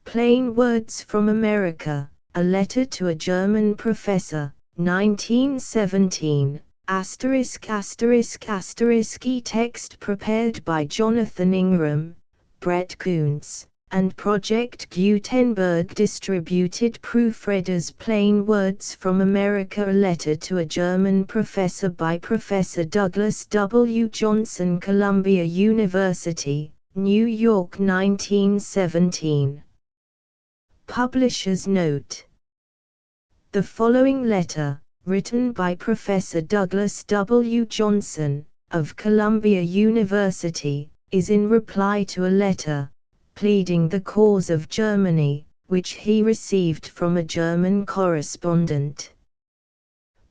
Plain Words from America, a letter to a German professor, 1917, ***** prepared by Jonathan Ingram, Brett Kuntz, and Project Gutenberg distributed proofreaders. Plain Words from America, a letter to a German professor by Professor Douglas W. Johnson, Columbia University, New York, 1917. Publisher's note. The following letter, written by Professor Douglas W. Johnson, of Columbia University, is in reply to a letter, pleading the cause of Germany, which he received from a German correspondent.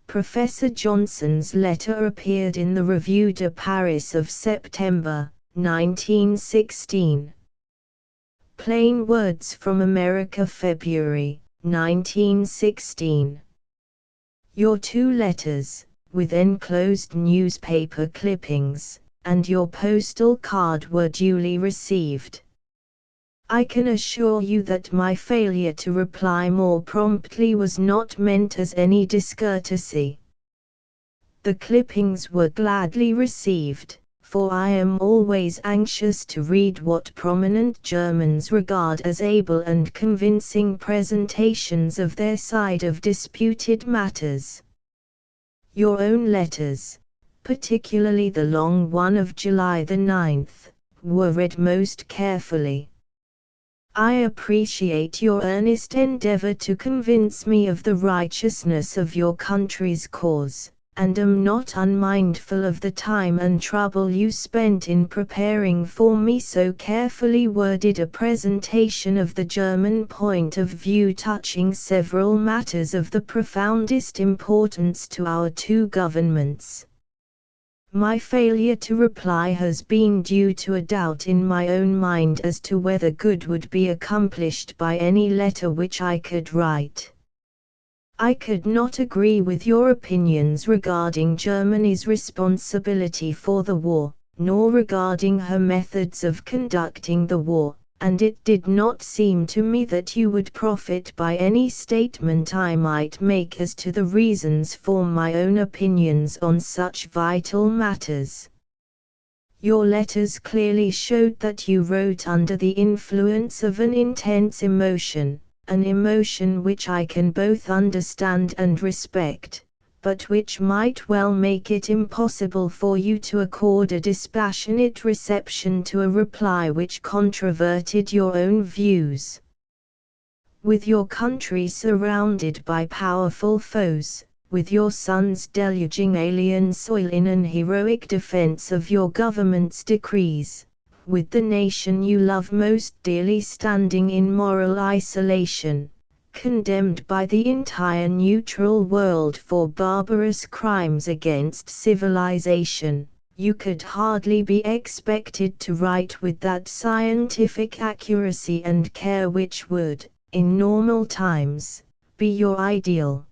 Professor Johnson's letter appeared in the Revue de Paris of September, 1916. Plain Words from America, February, 1916. Your two letters, with enclosed newspaper clippings, and your postal card were duly received. I can assure you that my failure to reply more promptly was not meant as any discourtesy. The clippings were gladly received, for I am always anxious to read what prominent Germans regard as able and convincing presentations of their side of disputed matters. Your own letters, particularly the long one of July the 9th, were read most carefully. I appreciate your earnest endeavor to convince me of the righteousness of your country's cause, and am not unmindful of the time and trouble you spent in preparing for me so carefully worded a presentation of the German point of view touching several matters of the profoundest importance to our two governments. My failure to reply has been due to a doubt in my own mind as to whether good would be accomplished by any letter which I could write. I could not agree with your opinions regarding Germany's responsibility for the war, nor regarding her methods of conducting the war, and it did not seem to me that you would profit by any statement I might make as to the reasons for my own opinions on such vital matters. Your letters clearly showed that you wrote under the influence of an intense emotion, an emotion which I can both understand and respect, but which might well make it impossible for you to accord a dispassionate reception to a reply which controverted your own views. With your country surrounded by powerful foes, with your sons deluging alien soil in an heroic defense of your government's decrees, with the nation you love most dearly standing in moral isolation, condemned by the entire neutral world for barbarous crimes against civilization, you could hardly be expected to write with that scientific accuracy and care which would, in normal times, be your ideal.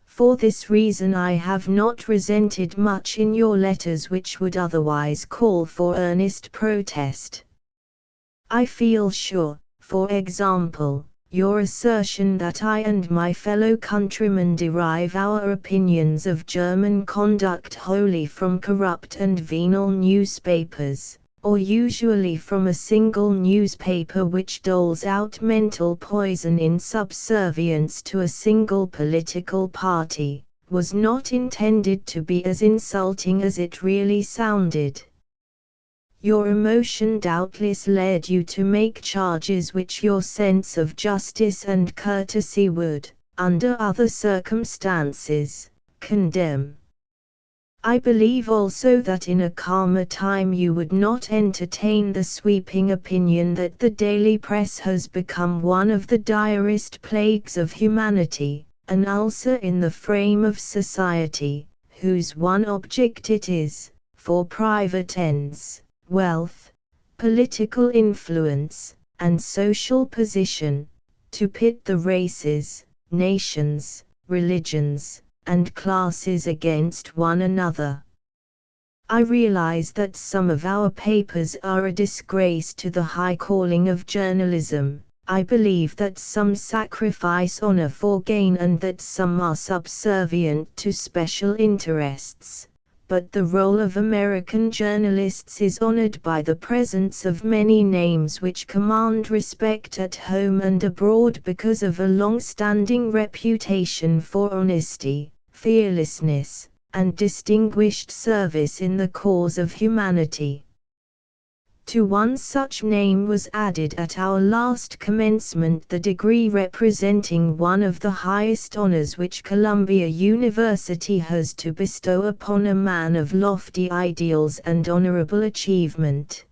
For this reason I have not resented much in your letters which would otherwise call for earnest protest. I feel sure, for example, your assertion that I and my fellow countrymen derive our opinions of German conduct wholly from corrupt and venal newspapers, or usually from a single newspaper which doles out mental poison in subservience to a single political party, was not intended to be as insulting as it really sounded. Your emotion doubtless led you to make charges which your sense of justice and courtesy would, under other circumstances, condemn. I believe also that in a calmer time you would not entertain the sweeping opinion that the daily press has become one of the direst plagues of humanity, an ulcer in the frame of society, whose one object it is, for private ends, wealth, political influence, and social position, to pit the races, nations, religions, and classes against one another. I realize that some of our papers are a disgrace to the high calling of journalism, I believe that some sacrifice honor for gain and that some are subservient to special interests, but the role of American journalists is honored by the presence of many names which command respect at home and abroad because of a long-standing reputation for honesty, fearlessness, and distinguished service in the cause of humanity. To one such name was added at our last commencement the degree representing one of the highest honors which Columbia University has to bestow upon a man of lofty ideals and honorable achievement.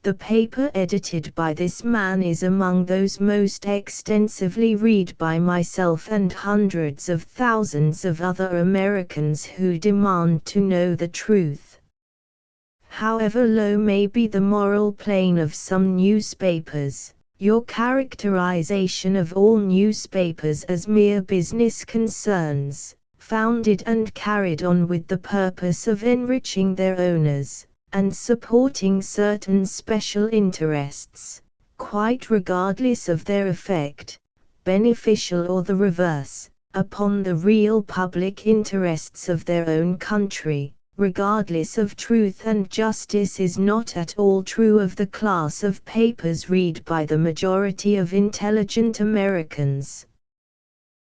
The paper edited by this man is among those most extensively read by myself and hundreds of thousands of other Americans who demand to know the truth. However low may be the moral plane of some newspapers, your characterization of all newspapers as mere business concerns, founded and carried on with the purpose of enriching their owners, and supporting certain special interests, quite regardless of their effect, beneficial or the reverse, upon the real public interests of their own country, regardless of truth and justice, is not at all true of the class of papers read by the majority of intelligent Americans.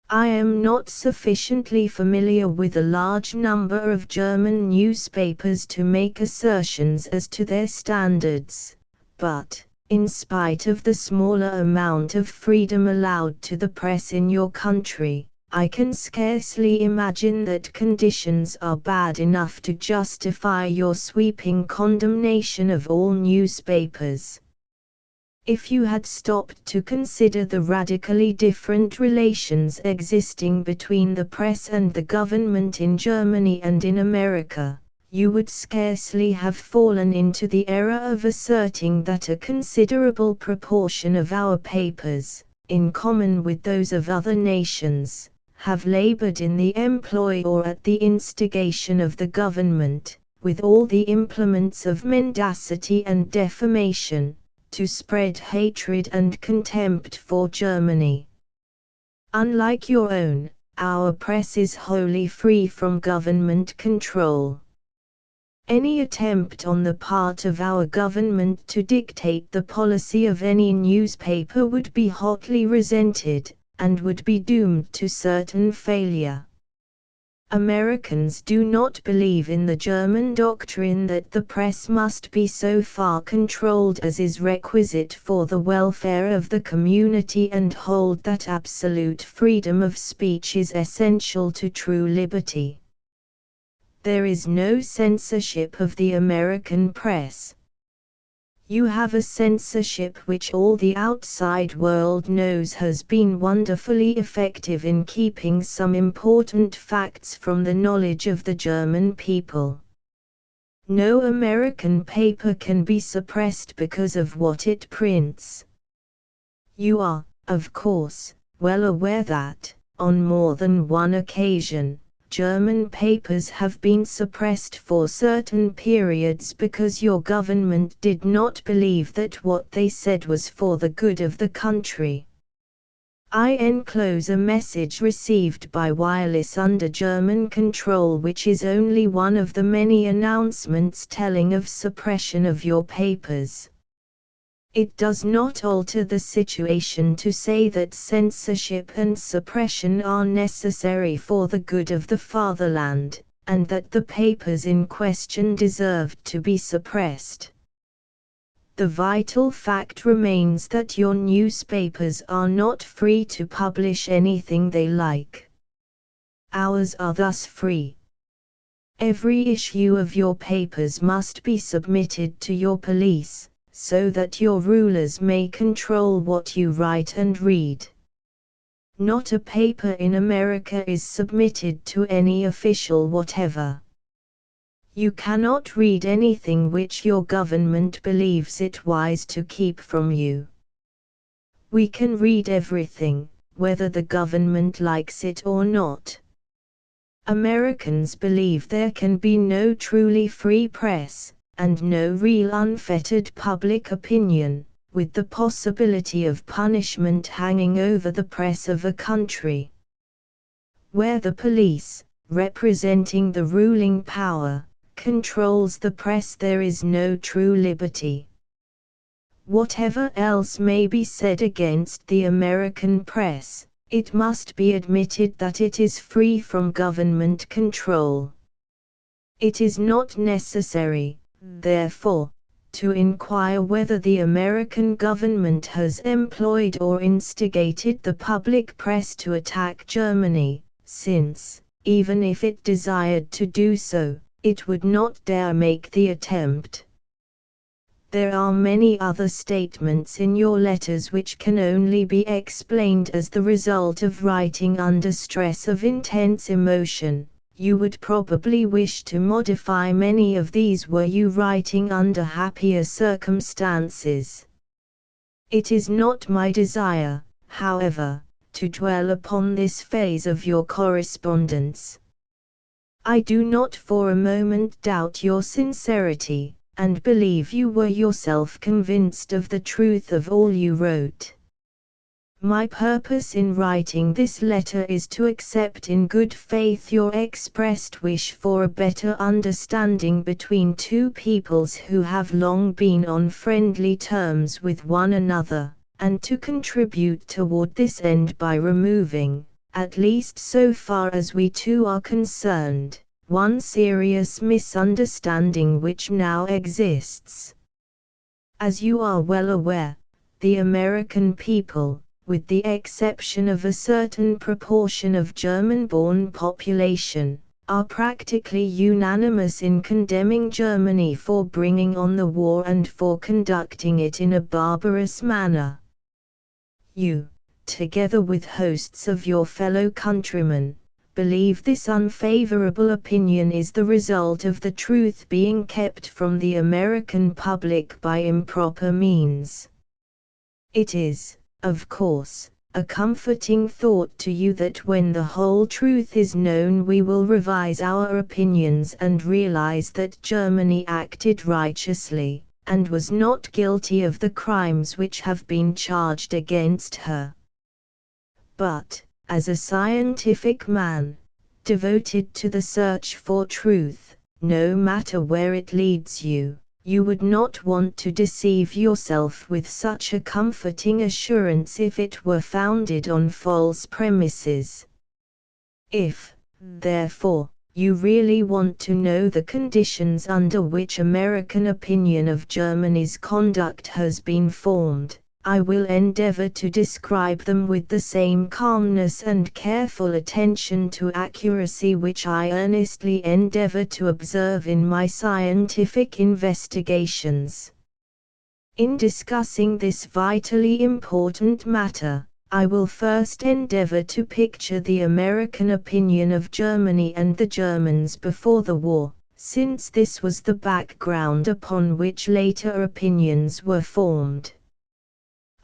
I am not sufficiently familiar with a large number of German newspapers to make assertions as to their standards, but, in spite of the smaller amount of freedom allowed to the press in your country, I can scarcely imagine that conditions are bad enough to justify your sweeping condemnation of all newspapers. If you had stopped to consider the radically different relations existing between the press and the government in Germany and in America, you would scarcely have fallen into the error of asserting that a considerable proportion of our papers, in common with those of other nations, have labored in the employ or at the instigation of the government, with all the implements of mendacity and defamation, to spread hatred and contempt for Germany. Unlike your own, our press is wholly free from government control. Any attempt on the part of our government to dictate the policy of any newspaper would be hotly resented, and would be doomed to certain failure. Americans do not believe in the German doctrine that the press must be so far controlled as is requisite for the welfare of the community and hold that absolute freedom of speech is essential to true liberty. There is no censorship of the American press. You have a censorship which all the outside world knows has been wonderfully effective in keeping some important facts from the knowledge of the German people. No American paper can be suppressed because of what it prints. You are, of course, well aware that, on more than one occasion, German papers have been suppressed for certain periods because your government did not believe that what they said was for the good of the country. I enclose a message received by wireless under German control which is only one of the many announcements telling of suppression of your papers. It does not alter the situation to say that censorship and suppression are necessary for the good of the fatherland, and that the papers in question deserved to be suppressed. The vital fact remains that your newspapers are not free to publish anything they like. Ours are thus free. Every issue of your papers must be submitted to your police, so that your rulers may control what you write and read. Not a paper in America is submitted to any official whatever. You cannot read anything which your government believes it wise to keep from you. We can read everything, whether the government likes it or not. Americans believe there can be no truly free press, and no real unfettered public opinion, with the possibility of punishment hanging over the press of a country where the police, representing the ruling power, controls the press. There is no true liberty. Whatever else may be said against the American press, it must be admitted that it is free from government control. It is not necessary, therefore, to inquire whether the American government has employed or instigated the public press to attack Germany, since, even if it desired to do so, it would not dare make the attempt. There are many other statements in your letters which can only be explained as the result of writing under stress of intense emotion. You would probably wish to modify many of these were you writing under happier circumstances. It is not my desire, however, to dwell upon this phase of your correspondence. I do not for a moment doubt your sincerity, and believe you were yourself convinced of the truth of all you wrote. My purpose in writing this letter is to accept in good faith your expressed wish for a better understanding between two peoples who have long been on friendly terms with one another, and to contribute toward this end by removing, at least so far as we two are concerned, one serious misunderstanding which now exists. As you are well aware, the American people, with the exception of a certain proportion of German-born population, are practically unanimous in condemning Germany for bringing on the war and for conducting it in a barbarous manner. You, together with hosts of your fellow countrymen, believe this unfavorable opinion is the result of the truth being kept from the American public by improper means. It is, of course, a comforting thought to you that when the whole truth is known we will revise our opinions and realize that Germany acted righteously, and was not guilty of the crimes which have been charged against her. But, as a scientific man, devoted to the search for truth, no matter where it leads you, you would not want to deceive yourself with such a comforting assurance if it were founded on false premises. If, therefore, you really want to know the conditions under which American opinion of Germany's conduct has been formed, I will endeavor to describe them with the same calmness and careful attention to accuracy which I earnestly endeavor to observe in my scientific investigations. In discussing this vitally important matter, I will first endeavor to picture the American opinion of Germany and the Germans before the war, since this was the background upon which later opinions were formed.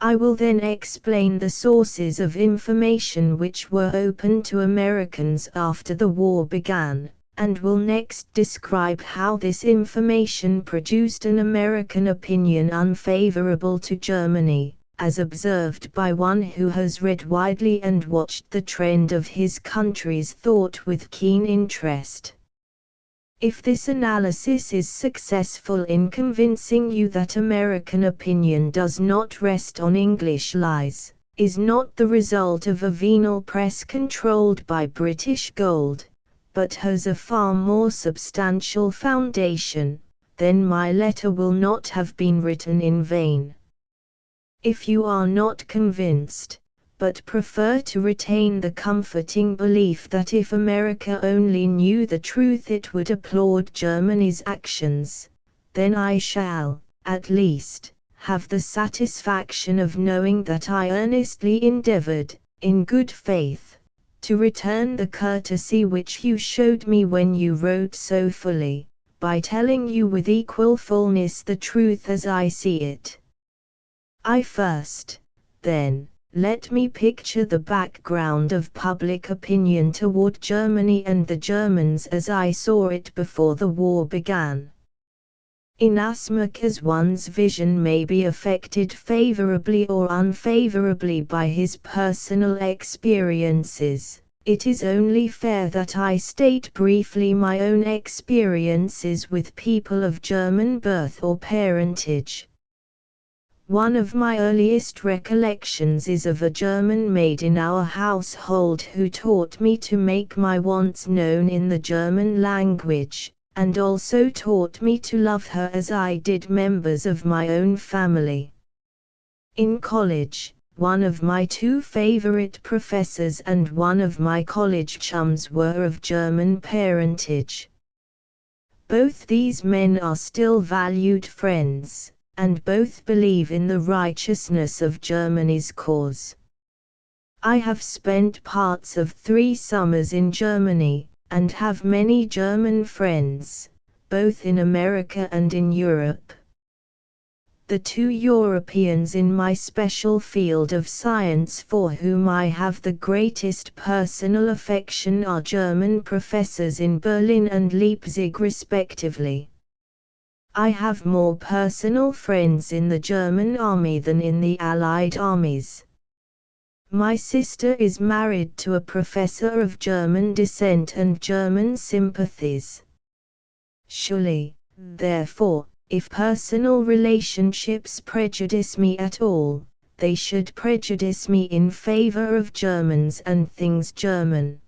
I will then explain the sources of information which were open to Americans after the war began, and will next describe how this information produced an American opinion unfavorable to Germany, as observed by one who has read widely and watched the trend of his country's thought with keen interest. If this analysis is successful in convincing you that American opinion does not rest on English lies, is not the result of a venal press controlled by British gold, but has a far more substantial foundation, then my letter will not have been written in vain. If you are not convinced, but prefer to retain the comforting belief that if America only knew the truth it would applaud Germany's actions, then I shall, at least, have the satisfaction of knowing that I earnestly endeavored, in good faith, to return the courtesy which you showed me when you wrote so fully, by telling you with equal fullness the truth as I see it. I first, then, let me picture the background of public opinion toward Germany and the Germans as I saw it before the war began. Inasmuch as one's vision may be affected favorably or unfavorably by his personal experiences, it is only fair that I state briefly my own experiences with people of German birth or parentage. One of my earliest recollections is of a German maid in our household who taught me to make my wants known in the German language, and also taught me to love her as I did members of my own family. In college, one of my two favorite professors and one of my college chums were of German parentage. Both these men are still valued friends, and both believe in the righteousness of Germany's cause. I have spent parts of 3 summers in Germany, and have many German friends, both in America and in Europe. The 2 Europeans in my special field of science for whom I have the greatest personal affection are German professors in Berlin and Leipzig respectively. I have more personal friends in the German army than in the Allied armies. My sister is married to a professor of German descent and German sympathies. Surely, therefore, if personal relationships prejudice me at all, they should prejudice me in favor of Germans and things German.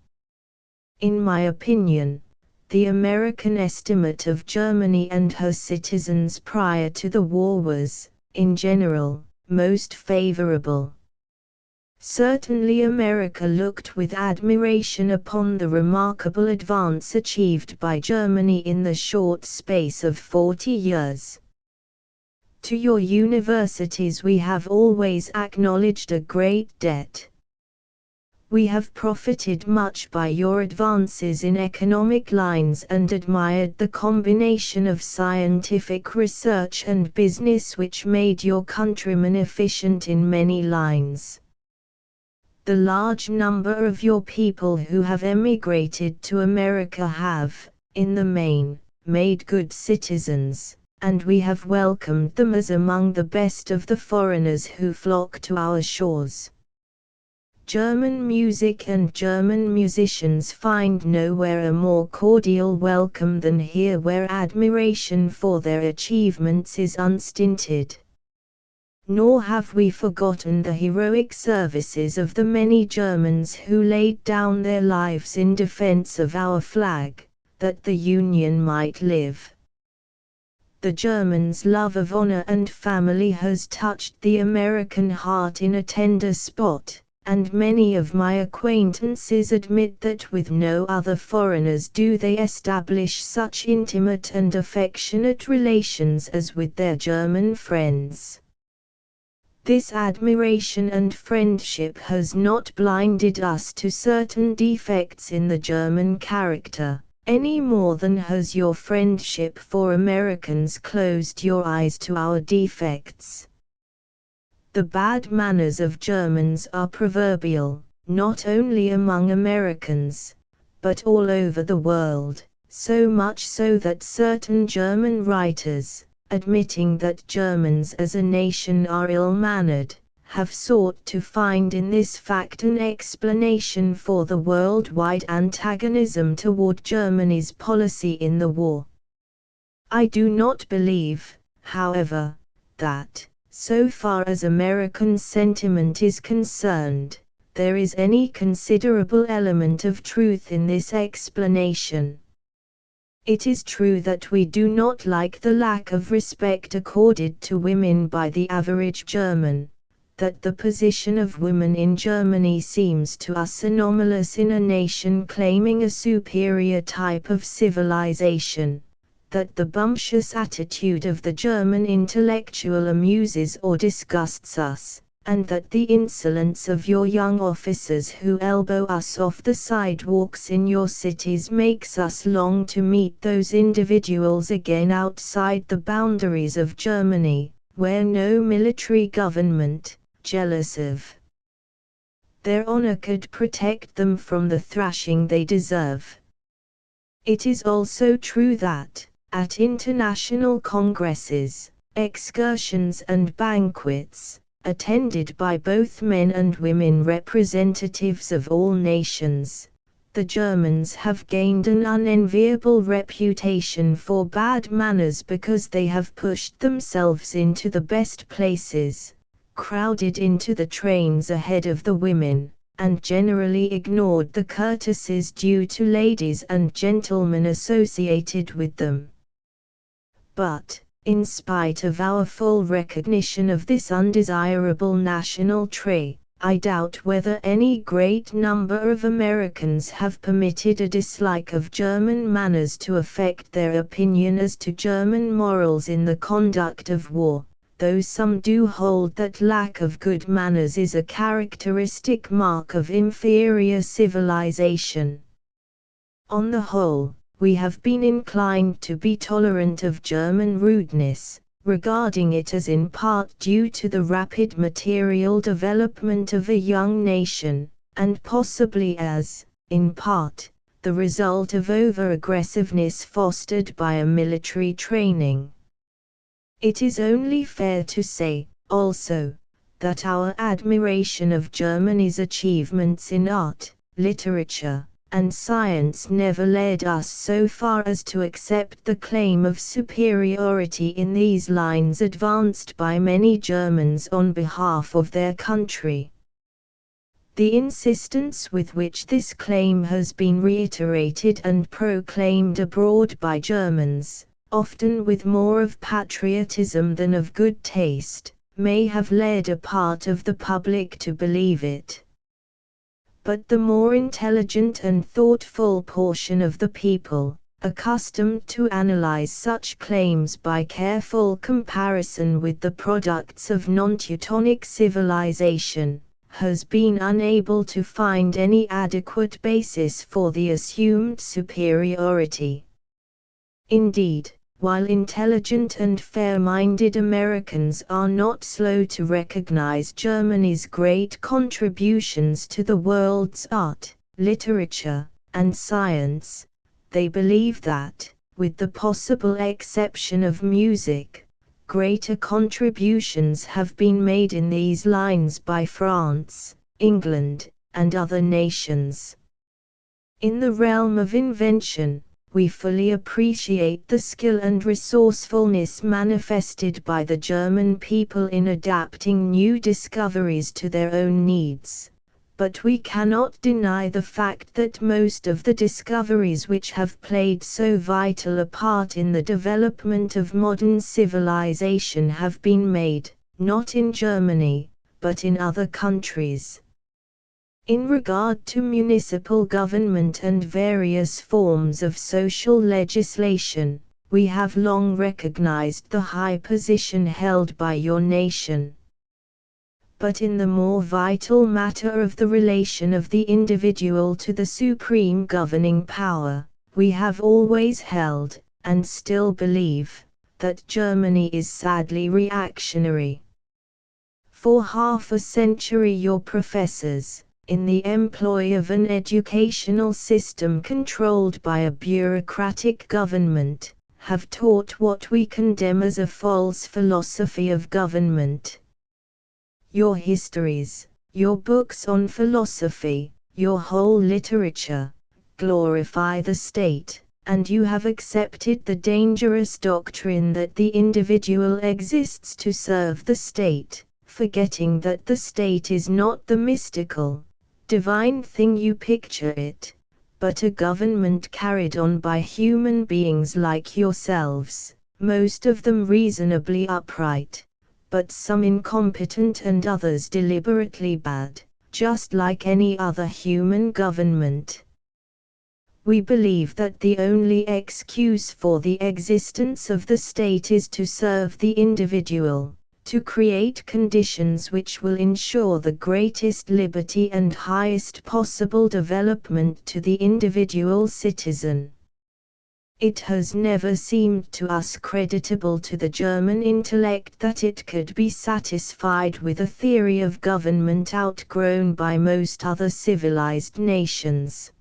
In my opinion, the American estimate of Germany and her citizens prior to the war was, in general, most favorable. Certainly America looked with admiration upon the remarkable advance achieved by Germany in the short space of 40 years. To your universities we have always acknowledged a great debt. We have profited much by your advances in economic lines and admired the combination of scientific research and business which made your countrymen efficient in many lines. The large number of your people who have emigrated to America have, in the main, made good citizens, and we have welcomed them as among the best of the foreigners who flock to our shores. German music and German musicians find nowhere a more cordial welcome than here, where admiration for their achievements is unstinted. Nor have we forgotten the heroic services of the many Germans who laid down their lives in defense of our flag, that the Union might live. The Germans' love of honor and family has touched the American heart in a tender spot, and many of my acquaintances admit that with no other foreigners do they establish such intimate and affectionate relations as with their German friends. This admiration and friendship has not blinded us to certain defects in the German character, any more than has your friendship for Americans closed your eyes to our defects. The bad manners of Germans are proverbial, not only among Americans, but all over the world, so much so that certain German writers, admitting that Germans as a nation are ill-mannered, have sought to find in this fact an explanation for the worldwide antagonism toward Germany's policy in the war. I do not believe, however, that, so far as American sentiment is concerned, there is any considerable element of truth in this explanation. It is true that we do not like the lack of respect accorded to women by the average German, that the position of women in Germany seems to us anomalous in a nation claiming a superior type of civilization, that the bumptious attitude of the German intellectual amuses or disgusts us, and that the insolence of your young officers who elbow us off the sidewalks in your cities makes us long to meet those individuals again outside the boundaries of Germany, where no military government, jealous of their honor, could protect them from the thrashing they deserve. It is also true that, at international congresses, excursions and banquets, attended by both men and women representatives of all nations, the Germans have gained an unenviable reputation for bad manners because they have pushed themselves into the best places, crowded into the trains ahead of the women, and generally ignored the courtesies due to ladies and gentlemen associated with them. But, in spite of our full recognition of this undesirable national trait, I doubt whether any great number of Americans have permitted a dislike of German manners to affect their opinion as to German morals in the conduct of war, though some do hold that lack of good manners is a characteristic mark of inferior civilization. On the whole, we have been inclined to be tolerant of German rudeness, regarding it as in part due to the rapid material development of a young nation, and possibly as, in part, the result of over-aggressiveness fostered by a military training. It is only fair to say, also, that our admiration of Germany's achievements in art, literature, and science never led us so far as to accept the claim of superiority in these lines advanced by many Germans on behalf of their country. The insistence with which this claim has been reiterated and proclaimed abroad by Germans, often with more of patriotism than of good taste, may have led a part of the public to believe it. But the more intelligent and thoughtful portion of the people, accustomed to analyze such claims by careful comparison with the products of non-Teutonic civilization, has been unable to find any adequate basis for the assumed superiority. Indeed, while intelligent and fair-minded Americans are not slow to recognize Germany's great contributions to the world's art, literature, and science, they believe that, with the possible exception of music, greater contributions have been made in these lines by France, England, and other nations. In the realm of invention, we fully appreciate the skill and resourcefulness manifested by the German people in adapting new discoveries to their own needs, but we cannot deny the fact that most of the discoveries which have played so vital a part in the development of modern civilization have been made, not in Germany, but in other countries. In regard to municipal government and various forms of social legislation, we have long recognized the high position held by your nation. But in the more vital matter of the relation of the individual to the supreme governing power, we have always held, and still believe, that Germany is sadly reactionary. For half a century your professors, in the employ of an educational system controlled by a bureaucratic government, have taught what we condemn as a false philosophy of government. Your histories, your books on philosophy, your whole literature, glorify the state, and you have accepted the dangerous doctrine that the individual exists to serve the state, forgetting that the state is not the mystical, divine thing you picture it, but a government carried on by human beings like yourselves, most of them reasonably upright, but some incompetent and others deliberately bad, just like any other human government. We believe that the only excuse for the existence of the state is to serve the individual, to create conditions which will ensure the greatest liberty and highest possible development to the individual citizen. It has never seemed to us creditable to the German intellect that it could be satisfied with a theory of government outgrown by most other civilized nations.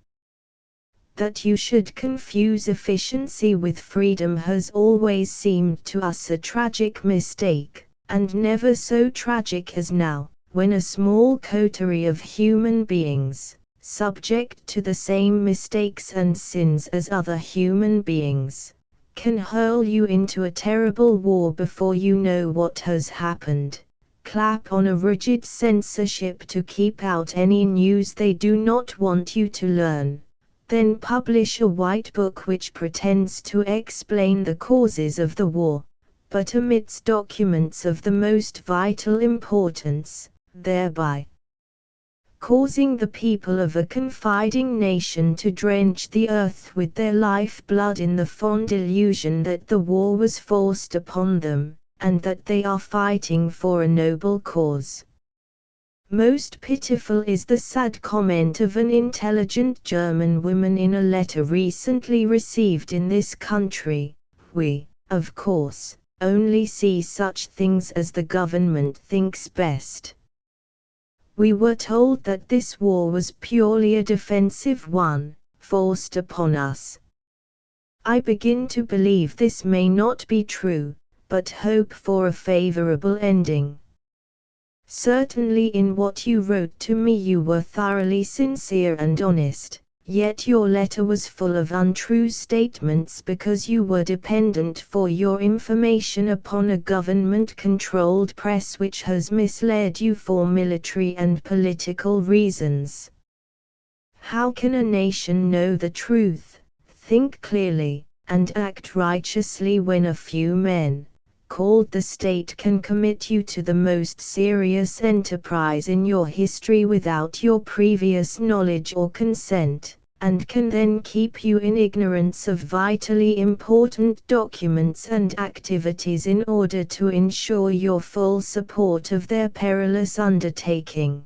That you should confuse efficiency with freedom has always seemed to us a tragic mistake, and never so tragic as now, when a small coterie of human beings, subject to the same mistakes and sins as other human beings, can hurl you into a terrible war before you know what has happened, clap on a rigid censorship to keep out any news they do not want you to learn, then publish a white book which pretends to explain the causes of the war, but omits documents of the most vital importance, thereby causing the people of a confiding nation to drench the earth with their life-blood in the fond illusion that the war was forced upon them, and that they are fighting for a noble cause. Most pitiful is the sad comment of an intelligent German woman in a letter recently received in this country. We, of course, only see such things as the government thinks best. We were told that this war was purely a defensive one, forced upon us. I begin to believe this may not be true, but hope for a favorable ending. Certainly in what you wrote to me you were thoroughly sincere and honest, yet your letter was full of untrue statements because you were dependent for your information upon a government-controlled press which has misled you for military and political reasons. How can a nation know the truth, think clearly, and act righteously when a few men, called the state, can commit you to the most serious enterprise in your history without your previous knowledge or consent, and can then keep you in ignorance of vitally important documents and activities in order to ensure your full support of their perilous undertaking?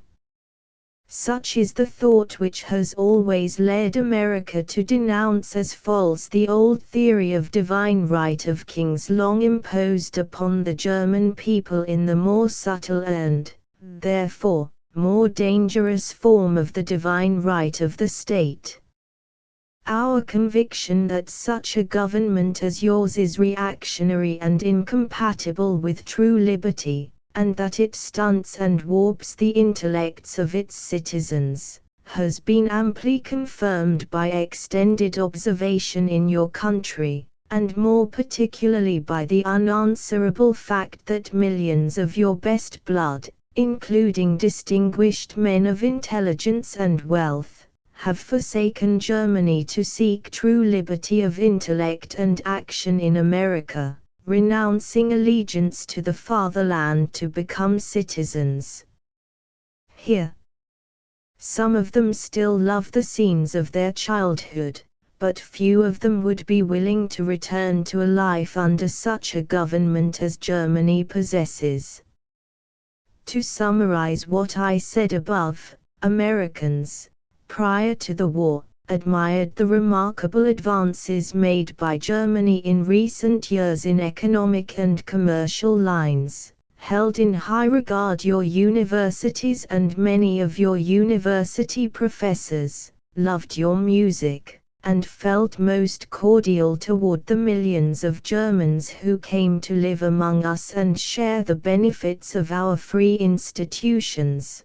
Such is the thought which has always led America to denounce as false the old theory of divine right of kings long imposed upon the German people in the more subtle and, therefore, more dangerous form of the divine right of the state. Our conviction that such a government as yours is reactionary and incompatible with true liberty, and that it stunts and warps the intellects of its citizens, has been amply confirmed by extended observation in your country, and more particularly by the unanswerable fact that millions of your best blood, including distinguished men of intelligence and wealth, have forsaken Germany to seek true liberty of intellect and action in America, renouncing allegiance to the fatherland to become citizens here. Some of them still love the scenes of their childhood, but few of them would be willing to return to a life under such a government as Germany possesses. To summarize what I said above, Americans, prior to the war, admired the remarkable advances made by Germany in recent years in economic and commercial lines, held in high regard your universities, and many of your university professors loved your music, and felt most cordial toward the millions of Germans who came to live among us and share the benefits of our free institutions.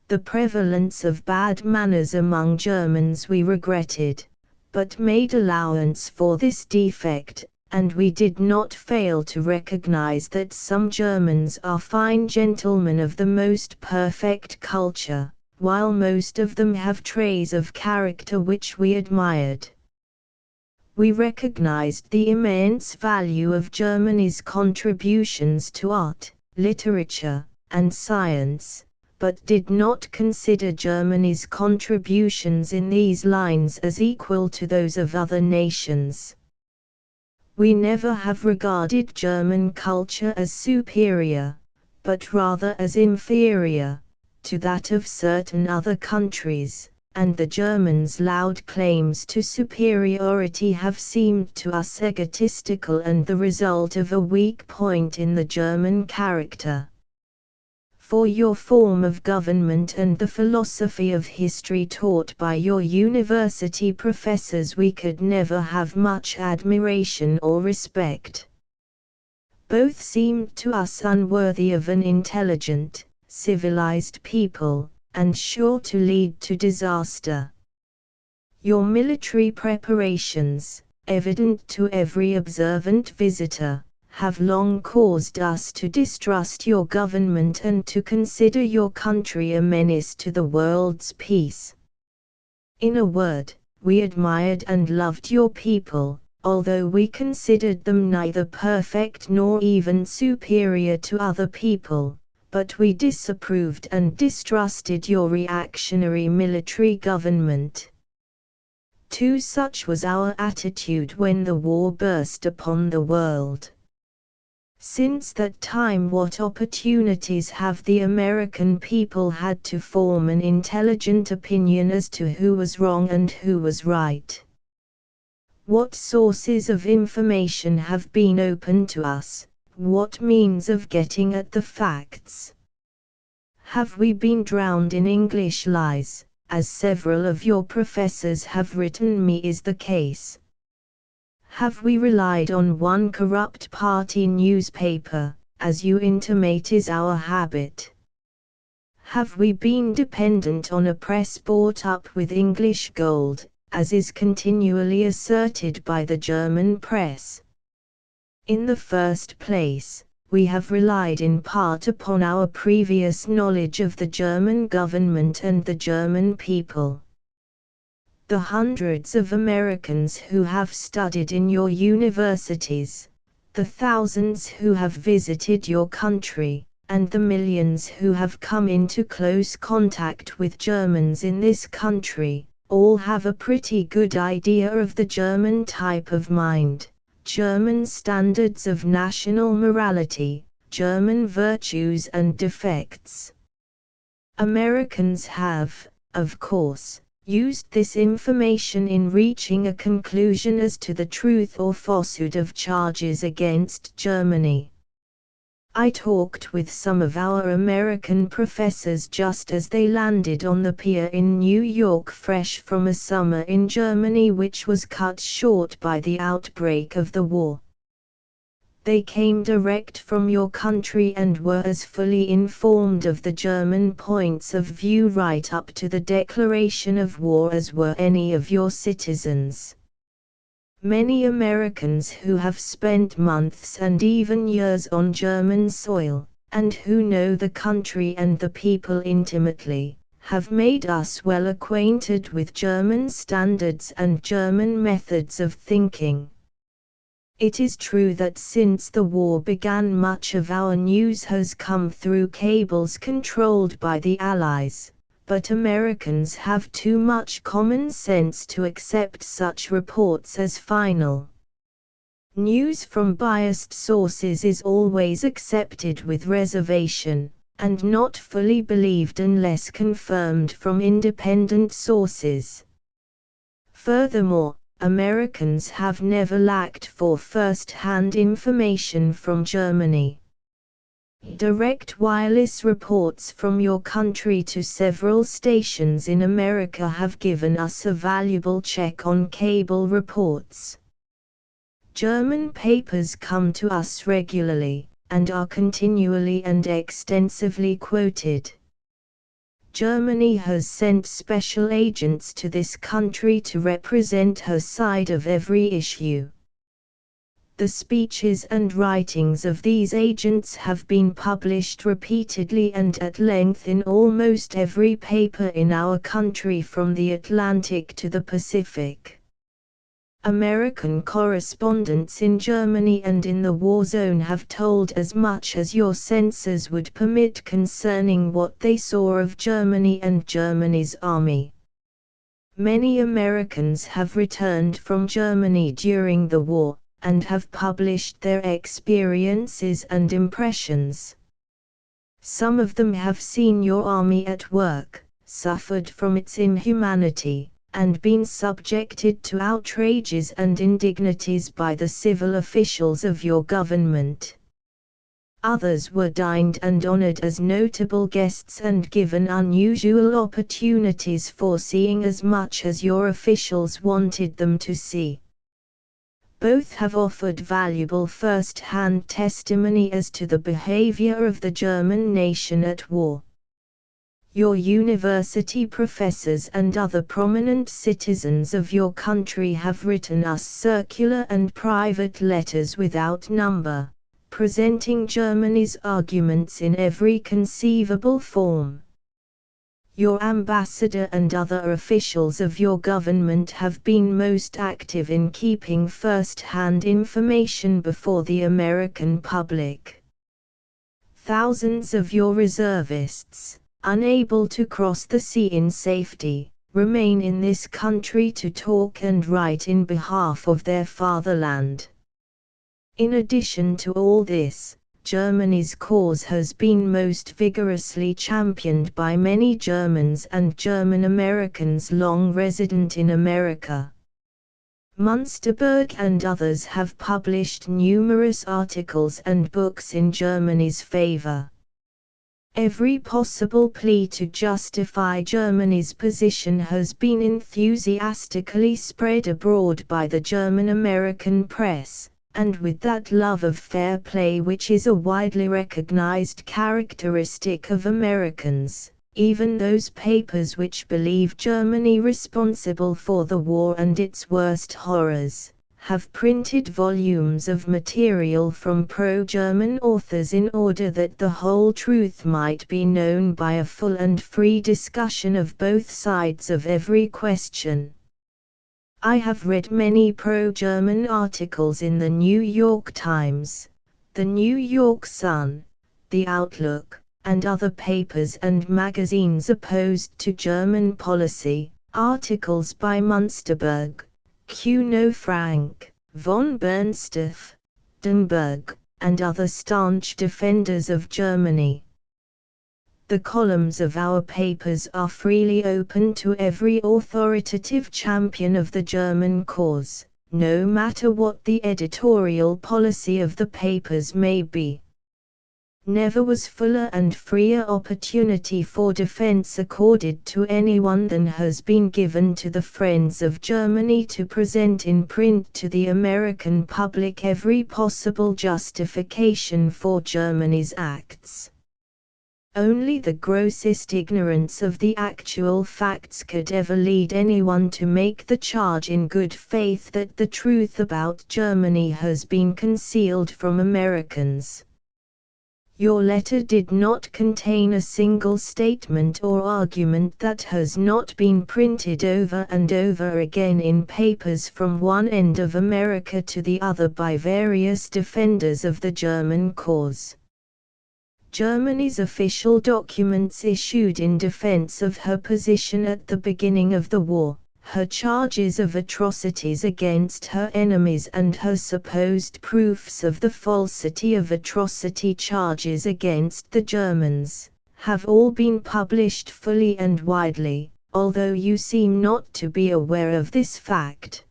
The prevalence of bad manners among Germans we regretted, but made allowance for this defect, and we did not fail to recognize that some Germans are fine gentlemen of the most perfect culture, while most of them have traits of character which we admired. We recognized the immense value of Germany's contributions to art, literature, and science, but did not consider Germany's contributions in these lines as equal to those of other nations. We never have regarded German culture as superior, but rather as inferior, to that of certain other countries, and the Germans' loud claims to superiority have seemed to us egotistical and the result of a weak point in the German character. for your form of government and the philosophy of history taught by your university professors we could never have much admiration or respect. Both seemed to us unworthy of an intelligent, civilized people, and sure to lead to disaster. Your military preparations, evident to every observant visitor, have long caused us to distrust your government and to consider your country a menace to the world's peace. In a word, we admired and loved your people, although we considered them neither perfect nor even superior to other people, but we disapproved and distrusted your reactionary military government. Too such was our attitude when the war burst upon the world. Since that time, what opportunities have the American people had to form an intelligent opinion as to who was wrong and who was right? What sources of information have been open to us? What means of getting at the facts? Have we been drowned in English lies, as several of your professors have written me is the case? Have we relied on one corrupt party newspaper, as you intimate is our habit? Have we been dependent on a press bought up with English gold, as is continually asserted by the German press? In the first place, we have relied in part upon our previous knowledge of the German government and the German people. The hundreds of Americans who have studied in your universities, the thousands who have visited your country, and the millions who have come into close contact with Germans in this country, all have a pretty good idea of the German type of mind, German standards of national morality, German virtues and defects. Americans have, of course, used this information in reaching a conclusion as to the truth or falsehood of charges against Germany. I talked with some of our American professors just as they landed on the pier in New York fresh from a summer in Germany which was cut short by the outbreak of the war. They came direct from your country and were as fully informed of the German points of view right up to the declaration of war as were any of your citizens. Many Americans who have spent months and even years on German soil, and who know the country and the people intimately, have made us well acquainted with German standards and German methods of thinking. It is true that since the war began much of our news has come through cables controlled by the Allies, but Americans have too much common sense to accept such reports as final. News from biased sources is always accepted with reservation, and not fully believed unless confirmed from independent sources. Furthermore, Americans have never lacked for first-hand information from Germany. Direct wireless reports from your country to several stations in America have given us a valuable check on cable reports. German papers come to us regularly, and are continually and extensively quoted. Germany has sent special agents to this country to represent her side of every issue. The speeches and writings of these agents have been published repeatedly and at length in almost every paper in our country from the Atlantic to the Pacific. American correspondents in Germany and in the war zone have told as much as your censors would permit concerning what they saw of Germany and Germany's army. Many Americans have returned from Germany during the war, and have published their experiences and impressions. Some of them have seen your army at work, suffered from its inhumanity, and been subjected to outrages and indignities by the civil officials of your government. Others were dined and honored as notable guests and given unusual opportunities for seeing as much as your officials wanted them to see. Both have offered valuable first-hand testimony as to the behavior of the German nation at war. Your university professors and other prominent citizens of your country have written us circular and private letters without number, presenting Germany's arguments in every conceivable form. Your ambassador and other officials of your government have been most active in keeping first-hand information before the American public. Thousands of your reservists, unable to cross the sea in safety, remain in this country to talk and write in behalf of their fatherland. In addition to all this, Germany's cause has been most vigorously championed by many Germans and German Americans long resident in America. Münsterberg and others have published numerous articles and books in Germany's favor. Every possible plea to justify Germany's position has been enthusiastically spread abroad by the German-American press, and with that love of fair play which is a widely recognized characteristic of Americans, even those papers which believe Germany responsible for the war and its worst horrors, have printed volumes of material from pro-German authors in order that the whole truth might be known by a full and free discussion of both sides of every question. I have read many pro-German articles in the New York Times, the New York Sun, the Outlook, and other papers and magazines opposed to German policy, articles by Münsterberg, Kuno Frank, von Bernstedt, Denberg, and other staunch defenders of Germany. The columns of our papers are freely open to every authoritative champion of the German cause, no matter what the editorial policy of the papers may be. Never was fuller and freer opportunity for defense accorded to anyone than has been given to the friends of Germany to present in print to the American public every possible justification for Germany's acts. Only the grossest ignorance of the actual facts could ever lead anyone to make the charge in good faith that the truth about Germany has been concealed from Americans. Your letter did not contain a single statement or argument that has not been printed over and over again in papers from one end of America to the other by various defenders of the German cause. Germany's official documents issued in defense of her position at the beginning of the war, her charges of atrocities against her enemies and her supposed proofs of the falsity of atrocity charges against the Germans, have all been published fully and widely, although you seem not to be aware of this fact.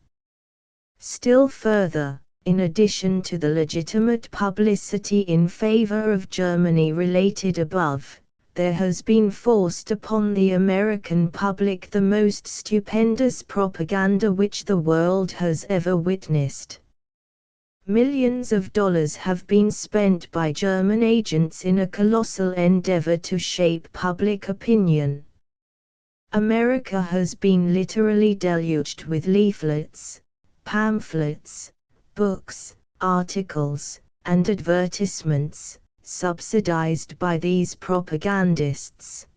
Still further, in addition to the legitimate publicity in favor of Germany related above, there has been forced upon the American public the most stupendous propaganda which the world has ever witnessed. Millions of dollars have been spent by German agents in a colossal endeavor to shape public opinion. America has been literally deluged with leaflets, pamphlets, books, articles, and advertisements, subsidized by these propagandists.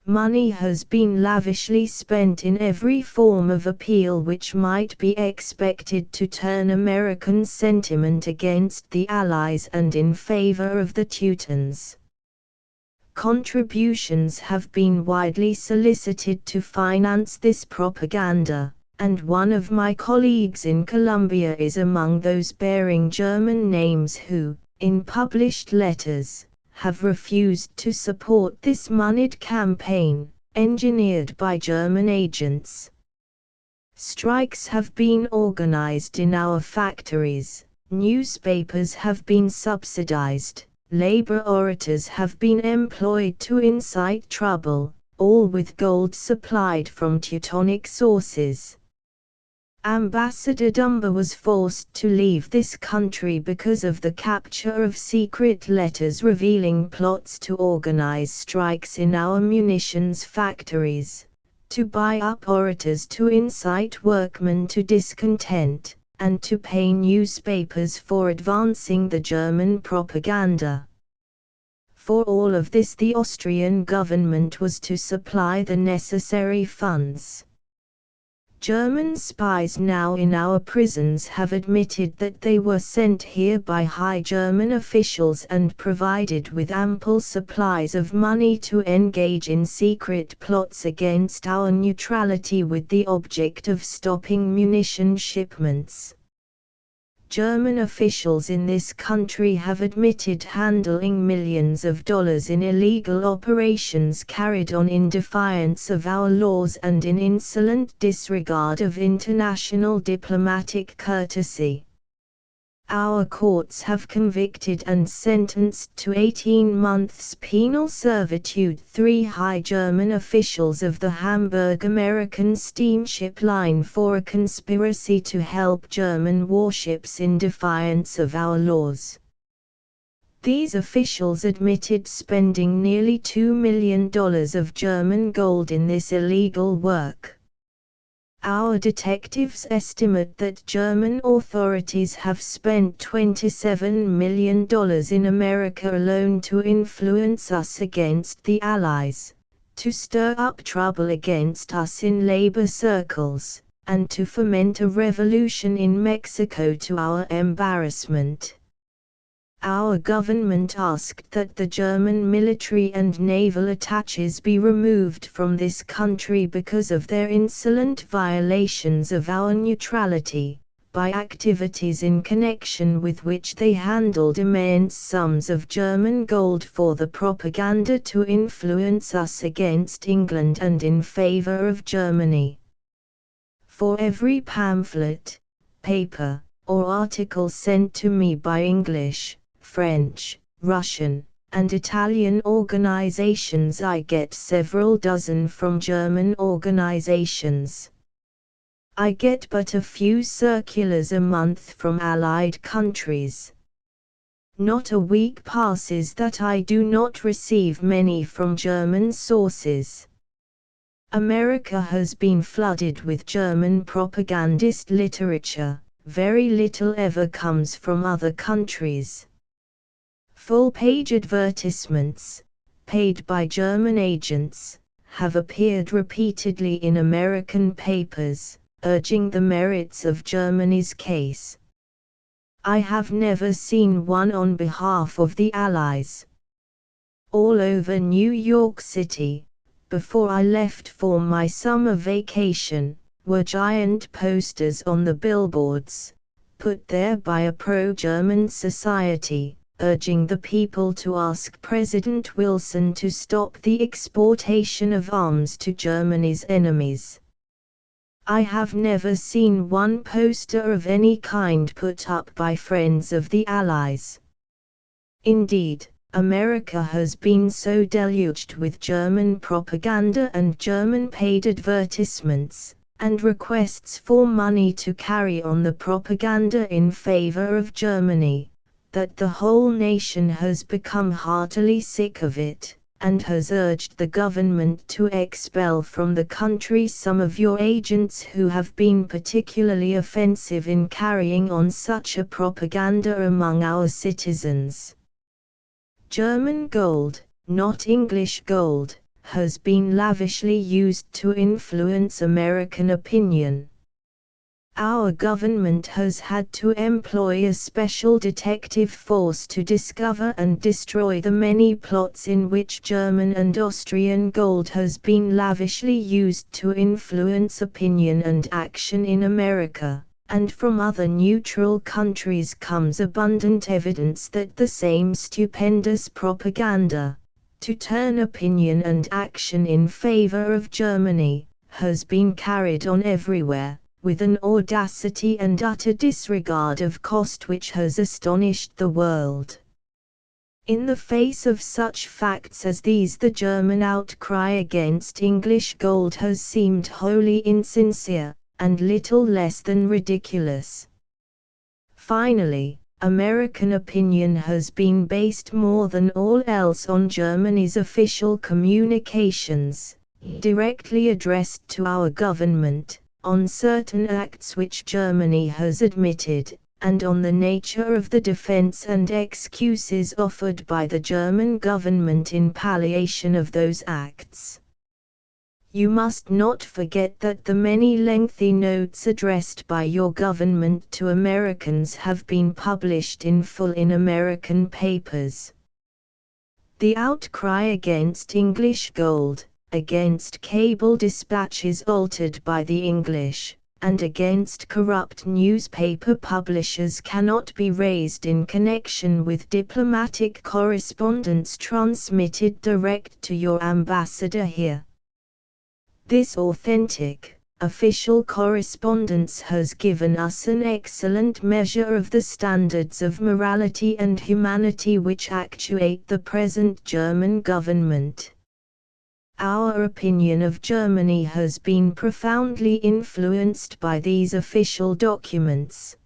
Money has been lavishly spent in every form of appeal which might be expected to turn American sentiment against the Allies and in favor of the Teutons. Contributions have been widely solicited to finance this propaganda, and one of my colleagues in Columbia is among those bearing German names who, in published letters, have refused to support this moneyed campaign, engineered by German agents. Strikes have been organized in our factories, newspapers have been subsidized, Labour orators have been employed to incite trouble, all with gold supplied from Teutonic sources. Ambassador Dumba was forced to leave this country because of the capture of secret letters revealing plots to organize strikes in our munitions factories, to buy up orators to incite workmen to discontent, and to pay newspapers for advancing the German propaganda. For all of this the Austrian government was to supply the necessary funds. German spies now in our prisons have admitted that they were sent here by high German officials and provided with ample supplies of money to engage in secret plots against our neutrality with the object of stopping munition shipments. German officials in this country have admitted handling millions of dollars in illegal operations carried on in defiance of our laws and in insolent disregard of international diplomatic courtesy. Our courts have convicted and sentenced to 18 months penal servitude 3 high German officials of the Hamburg American Steamship Line for a conspiracy to help German warships in defiance of our laws. These officials admitted spending nearly $2 million of German gold in this illegal work. Our detectives estimate that German authorities have spent $27 million in America alone to influence us against the Allies, to stir up trouble against us in labor circles, and to foment a revolution in Mexico to our embarrassment. Our government asked that the German military and naval attaches be removed from this country because of their insolent violations of our neutrality, by activities in connection with which they handled immense sums of German gold for the propaganda to influence us against England and in favor of Germany. For every pamphlet, paper, or article sent to me by English, French, Russian, and Italian organizations I get several dozen from German organizations. I get but a few circulars a month from Allied countries. Not a week passes that I do not receive many from German sources. America has been flooded with German propagandist literature, very little ever comes from other countries. Full-page advertisements, paid by German agents, have appeared repeatedly in American papers, urging the merits of Germany's case. I have never seen one on behalf of the Allies. All over New York City, before I left for my summer vacation, were giant posters on the billboards, put there by a pro-German society, urging the people to ask President Wilson to stop the exportation of arms to Germany's enemies. I have never seen one poster of any kind put up by friends of the Allies. Indeed, America has been so deluged with German propaganda and German-paid advertisements, and requests for money to carry on the propaganda in favor of Germany, that the whole nation has become heartily sick of it, and has urged the government to expel from the country some of your agents who have been particularly offensive in carrying on such a propaganda among our citizens. German gold, not English gold, has been lavishly used to influence American opinion. Our government has had to employ a special detective force to discover and destroy the many plots in which German and Austrian gold has been lavishly used to influence opinion and action in America, and from other neutral countries comes abundant evidence that the same stupendous propaganda, to turn opinion and action in favor of Germany, has been carried on everywhere, with an audacity and utter disregard of cost which has astonished the world. In the face of such facts as these, the German outcry against English gold has seemed wholly insincere, and little less than ridiculous. Finally, American opinion has been based more than all else on Germany's official communications, directly addressed to our government, on certain acts which Germany has admitted, and on the nature of the defense and excuses offered by the German government in palliation of those acts. You must not forget that the many lengthy notes addressed by your government to Americans have been published in full in American papers. The outcry against English gold, against cable dispatches altered by the English, and against corrupt newspaper publishers cannot be raised in connection with diplomatic correspondence transmitted direct to your ambassador here. This authentic, official correspondence has given us an excellent measure of the standards of morality and humanity which actuate the present German government. Our opinion of Germany has been profoundly influenced by these official documents.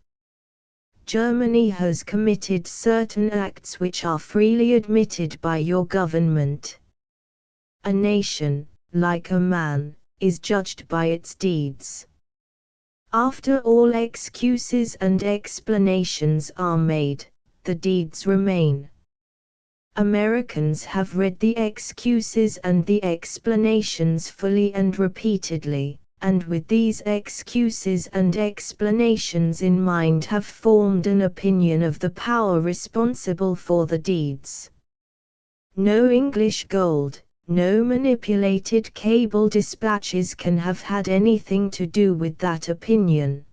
Germany has committed certain acts which are freely admitted by your government. A nation, like a man, is judged by its deeds. After all excuses and explanations are made, the deeds remain. Americans have read the excuses and the explanations fully and repeatedly, and with these excuses and explanations in mind have formed an opinion of the power responsible for the deeds. No English gold, no manipulated cable dispatches can have had anything to do with that opinion.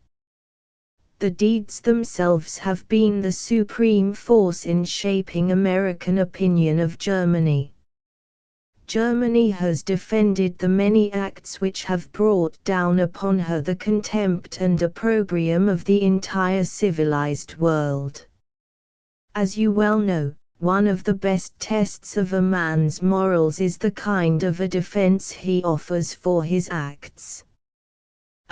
The deeds themselves have been the supreme force in shaping American opinion of Germany. Germany has defended the many acts which have brought down upon her the contempt and opprobrium of the entire civilized world. As you well know, one of the best tests of a man's morals is the kind of a defense he offers for his acts.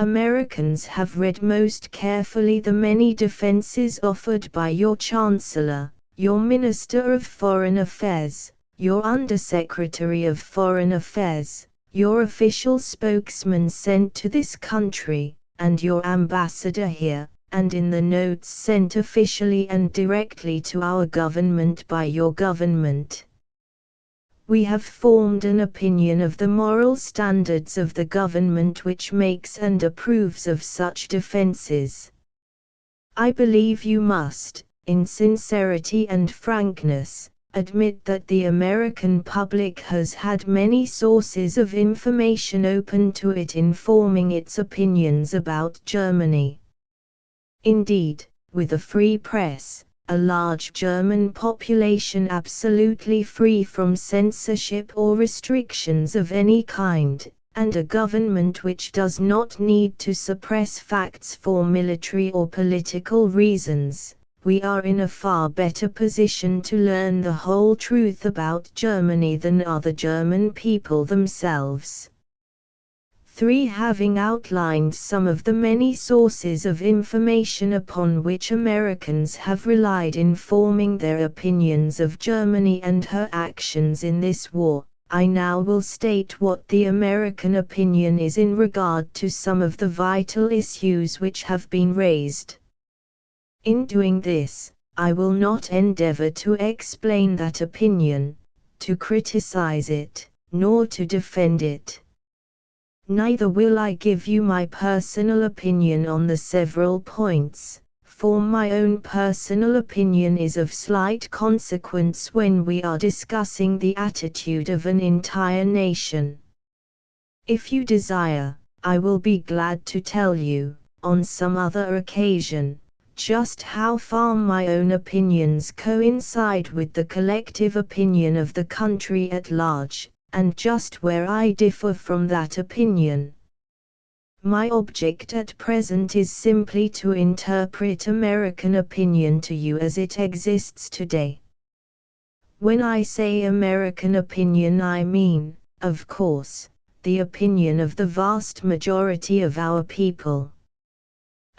Americans have read most carefully the many defenses offered by your Chancellor, your Minister of Foreign Affairs, your Undersecretary of Foreign Affairs, your official spokesman sent to this country, and your ambassador here, and in the notes sent officially and directly to our government by your government. We have formed an opinion of the moral standards of the government which makes and approves of such defenses. I believe you must, in sincerity and frankness, admit that the American public has had many sources of information open to it informing its opinions about Germany. Indeed, with a free press, a large German population absolutely free from censorship or restrictions of any kind, and a government which does not need to suppress facts for military or political reasons, we are in a far better position to learn the whole truth about Germany than are the German people themselves. 3. Having outlined some of the many sources of information upon which Americans have relied in forming their opinions of Germany and her actions in this war, I now will state what the American opinion is in regard to some of the vital issues which have been raised. In doing this, I will not endeavor to explain that opinion, to criticize it, nor to defend it. Neither will I give you my personal opinion on the several points, for my own personal opinion is of slight consequence when we are discussing the attitude of an entire nation. If you desire, I will be glad to tell you, on some other occasion, just how far my own opinions coincide with the collective opinion of the country at large, and just where I differ from that opinion. My object at present is simply to interpret American opinion to you as it exists today. When I say American opinion, I mean, of course, the opinion of the vast majority of our people.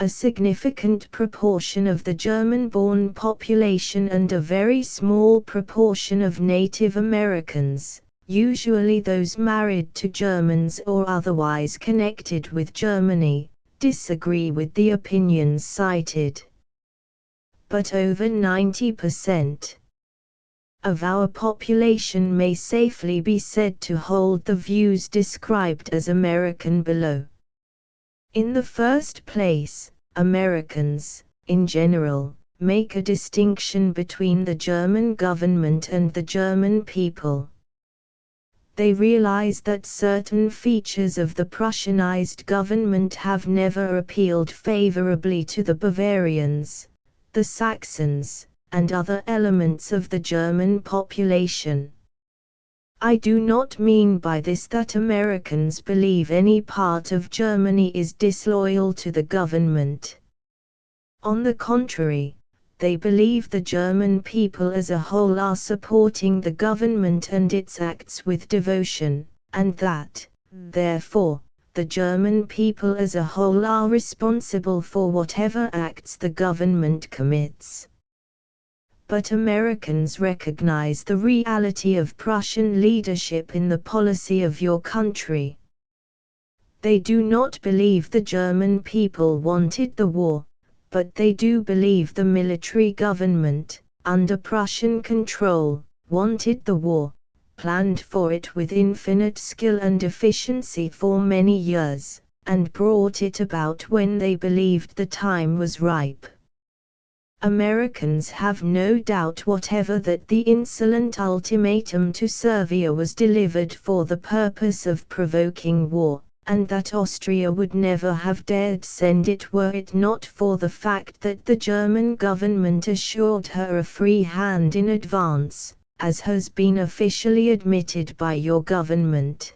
A significant proportion of the German-born population and a very small proportion of Native Americans, usually those married to Germans or otherwise connected with Germany, disagree with the opinions cited. But over 90% of our population may safely be said to hold the views described as American below. In the first place, Americans, in general, make a distinction between the German government and the German people. They realize that certain features of the Prussianized government have never appealed favorably to the Bavarians, the Saxons, and other elements of the German population. I do not mean by this that Americans believe any part of Germany is disloyal to the government. On the contrary, they believe the German people as a whole are supporting the government and its acts with devotion, and that, therefore, the German people as a whole are responsible for whatever acts the government commits. But Americans recognize the reality of Prussian leadership in the policy of your country. They do not believe the German people wanted the war, but they do believe the military government, under Prussian control, wanted the war, planned for it with infinite skill and efficiency for many years, and brought it about when they believed the time was ripe. Americans have no doubt whatever that the insolent ultimatum to Serbia was delivered for the purpose of provoking war, and that Austria would never have dared send it were it not for the fact that the German government assured her a free hand in advance, as has been officially admitted by your government.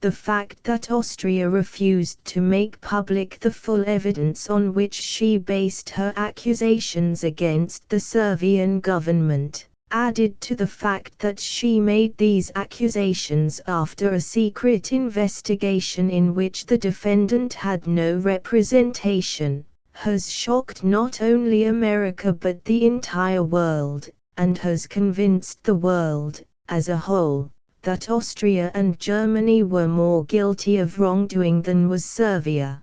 The fact that Austria refused to make public the full evidence on which she based her accusations against the Serbian government, added to the fact that she made these accusations after a secret investigation in which the defendant had no representation, has shocked not only America but the entire world, and has convinced the world, as a whole, that Austria and Germany were more guilty of wrongdoing than was Serbia.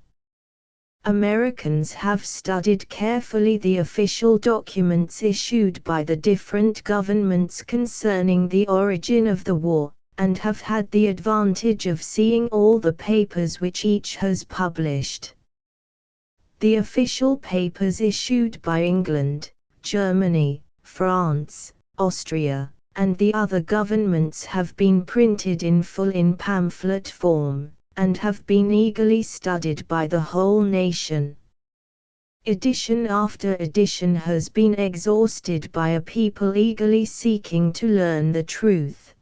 Americans have studied carefully the official documents issued by the different governments concerning the origin of the war, and have had the advantage of seeing all the papers which each has published. The official papers issued by England, Germany, France, Austria, and the other governments have been printed in full in pamphlet form, and have been eagerly studied by the whole nation. Edition after edition has been exhausted by a people eagerly seeking to learn the truth.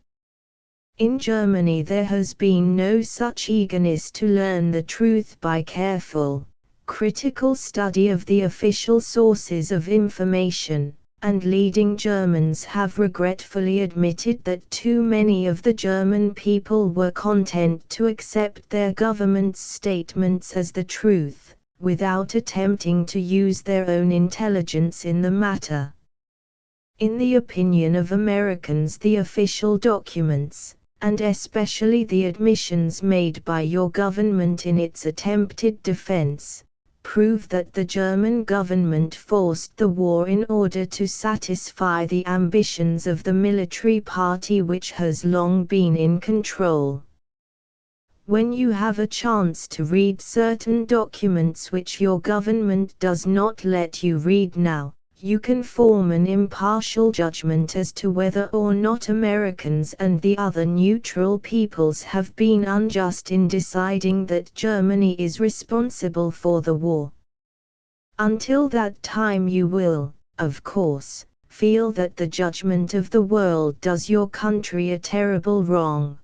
In Germany there has been no such eagerness to learn the truth by careful, critical study of the official sources of information, and leading Germans have regretfully admitted that too many of the German people were content to accept their government's statements as the truth, without attempting to use their own intelligence in the matter. In the opinion of Americans, the official documents, and especially the admissions made by your government in its attempted defense, prove that the German government forced the war in order to satisfy the ambitions of the military party which has long been in control. When you have a chance to read certain documents which your government does not let you read now, you can form an impartial judgment as to whether or not Americans and the other neutral peoples have been unjust in deciding that Germany is responsible for the war. Until that time you will, of course, feel that the judgment of the world does your country a terrible wrong.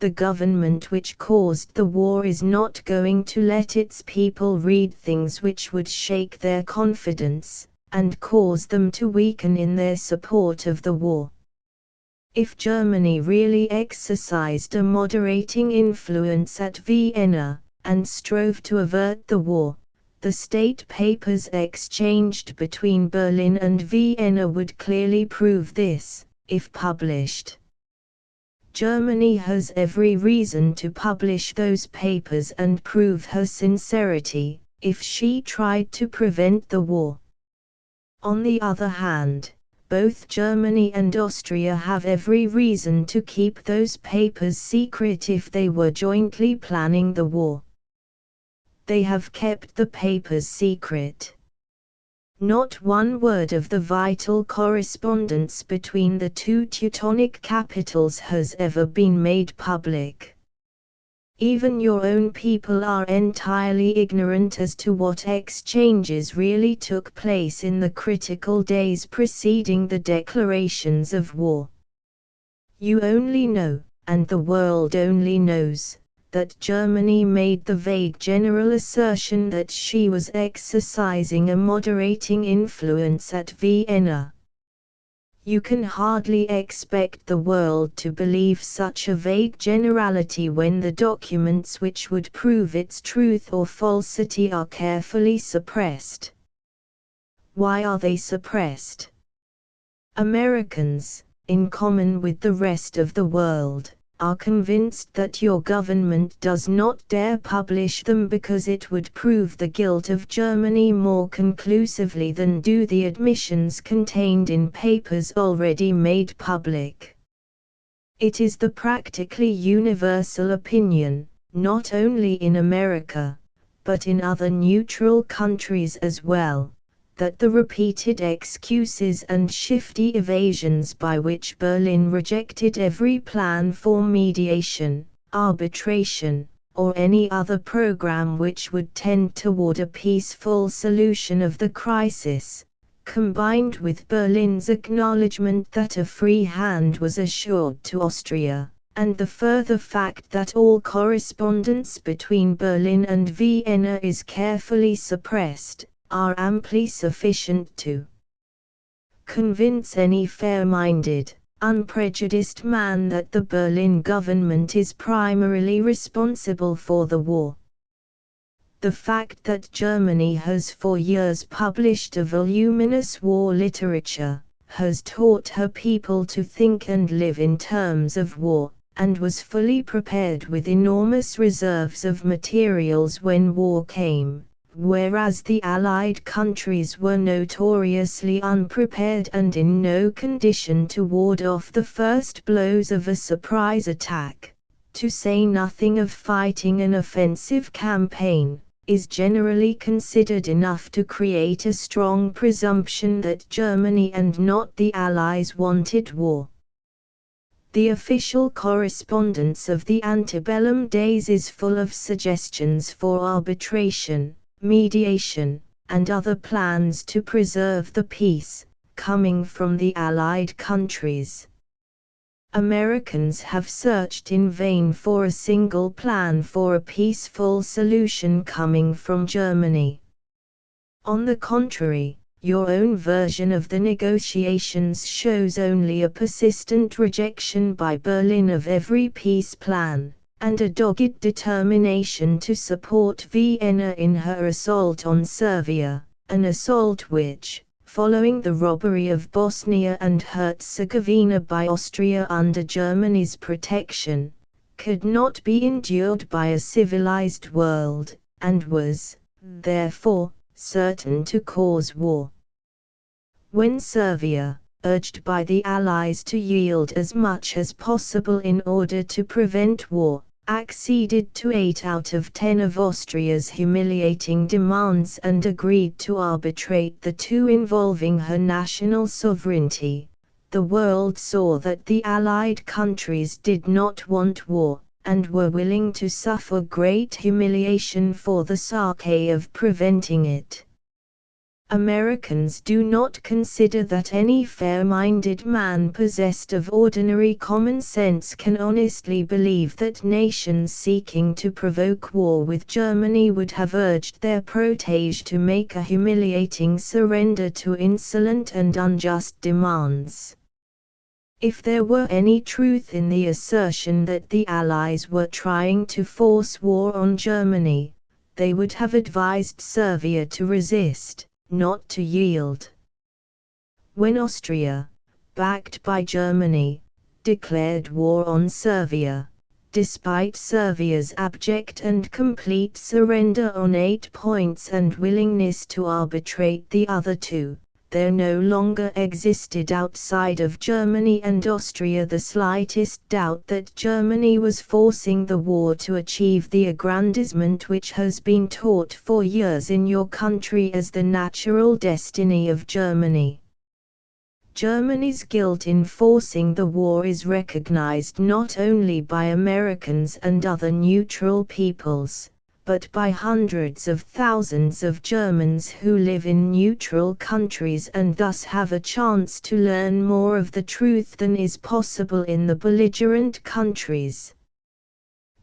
The government which caused the war is not going to let its people read things which would shake their confidence, and cause them to weaken in their support of the war. If Germany really exercised a moderating influence at Vienna, and strove to avert the war, the state papers exchanged between Berlin and Vienna would clearly prove this, if published. Germany has every reason to publish those papers and prove her sincerity, if she tried to prevent the war. On the other hand, both Germany and Austria have every reason to keep those papers secret if they were jointly planning the war. They have kept the papers secret. Not one word of the vital correspondence between the two Teutonic capitals has ever been made public. Even your own people are entirely ignorant as to what exchanges really took place in the critical days preceding the declarations of war. You only know, and the world only knows, that Germany made the vague general assertion that she was exercising a moderating influence at Vienna. You can hardly expect the world to believe such a vague generality when the documents which would prove its truth or falsity are carefully suppressed. Why are they suppressed? Americans, in common with the rest of the world, are convinced that your government does not dare publish them because it would prove the guilt of Germany more conclusively than do the admissions contained in papers already made public. It is the practically universal opinion, not only in America, but in other neutral countries as well, that the repeated excuses and shifty evasions by which Berlin rejected every plan for mediation, arbitration, or any other program which would tend toward a peaceful solution of the crisis, combined with Berlin's acknowledgement that a free hand was assured to Austria, and the further fact that all correspondence between Berlin and Vienna is carefully suppressed, are amply sufficient to convince any fair-minded, unprejudiced man that the Berlin government is primarily responsible for the war. The fact that Germany has for years published a voluminous war literature, has taught her people to think and live in terms of war, and was fully prepared with enormous reserves of materials when war came, whereas the Allied countries were notoriously unprepared and in no condition to ward off the first blows of a surprise attack, to say nothing of fighting an offensive campaign, is generally considered enough to create a strong presumption that Germany and not the Allies wanted war. The official correspondence of the antebellum days is full of suggestions for arbitration, mediation, and other plans to preserve the peace, coming from the Allied countries. Americans have searched in vain for a single plan for a peaceful solution coming from Germany. On the contrary, your own version of the negotiations shows only a persistent rejection by Berlin of every peace plan, and a dogged determination to support Vienna in her assault on Serbia, an assault which, following the robbery of Bosnia and Herzegovina by Austria under Germany's protection, could not be endured by a civilized world, and was, therefore, certain to cause war. When Serbia, urged by the Allies to yield as much as possible in order to prevent war, acceded to 8 out of 10 of Austria's humiliating demands and agreed to arbitrate the two involving her national sovereignty, the world saw that the Allied countries did not want war, and were willing to suffer great humiliation for the sake of preventing it. Americans do not consider that any fair-minded man possessed of ordinary common sense can honestly believe that nations seeking to provoke war with Germany would have urged their protege to make a humiliating surrender to insolent and unjust demands. If there were any truth in the assertion that the Allies were trying to force war on Germany, they would have advised Serbia to resist, not to yield. When Austria, backed by Germany, declared war on Serbia, despite Serbia's abject and complete surrender on 8 points and willingness to arbitrate the other 2, there no longer existed outside of Germany and Austria the slightest doubt that Germany was forcing the war to achieve the aggrandizement which has been taught for years in your country as the natural destiny of Germany. Germany's guilt in forcing the war is recognized not only by Americans and other neutral peoples, but by hundreds of thousands of Germans who live in neutral countries and thus have a chance to learn more of the truth than is possible in the belligerent countries.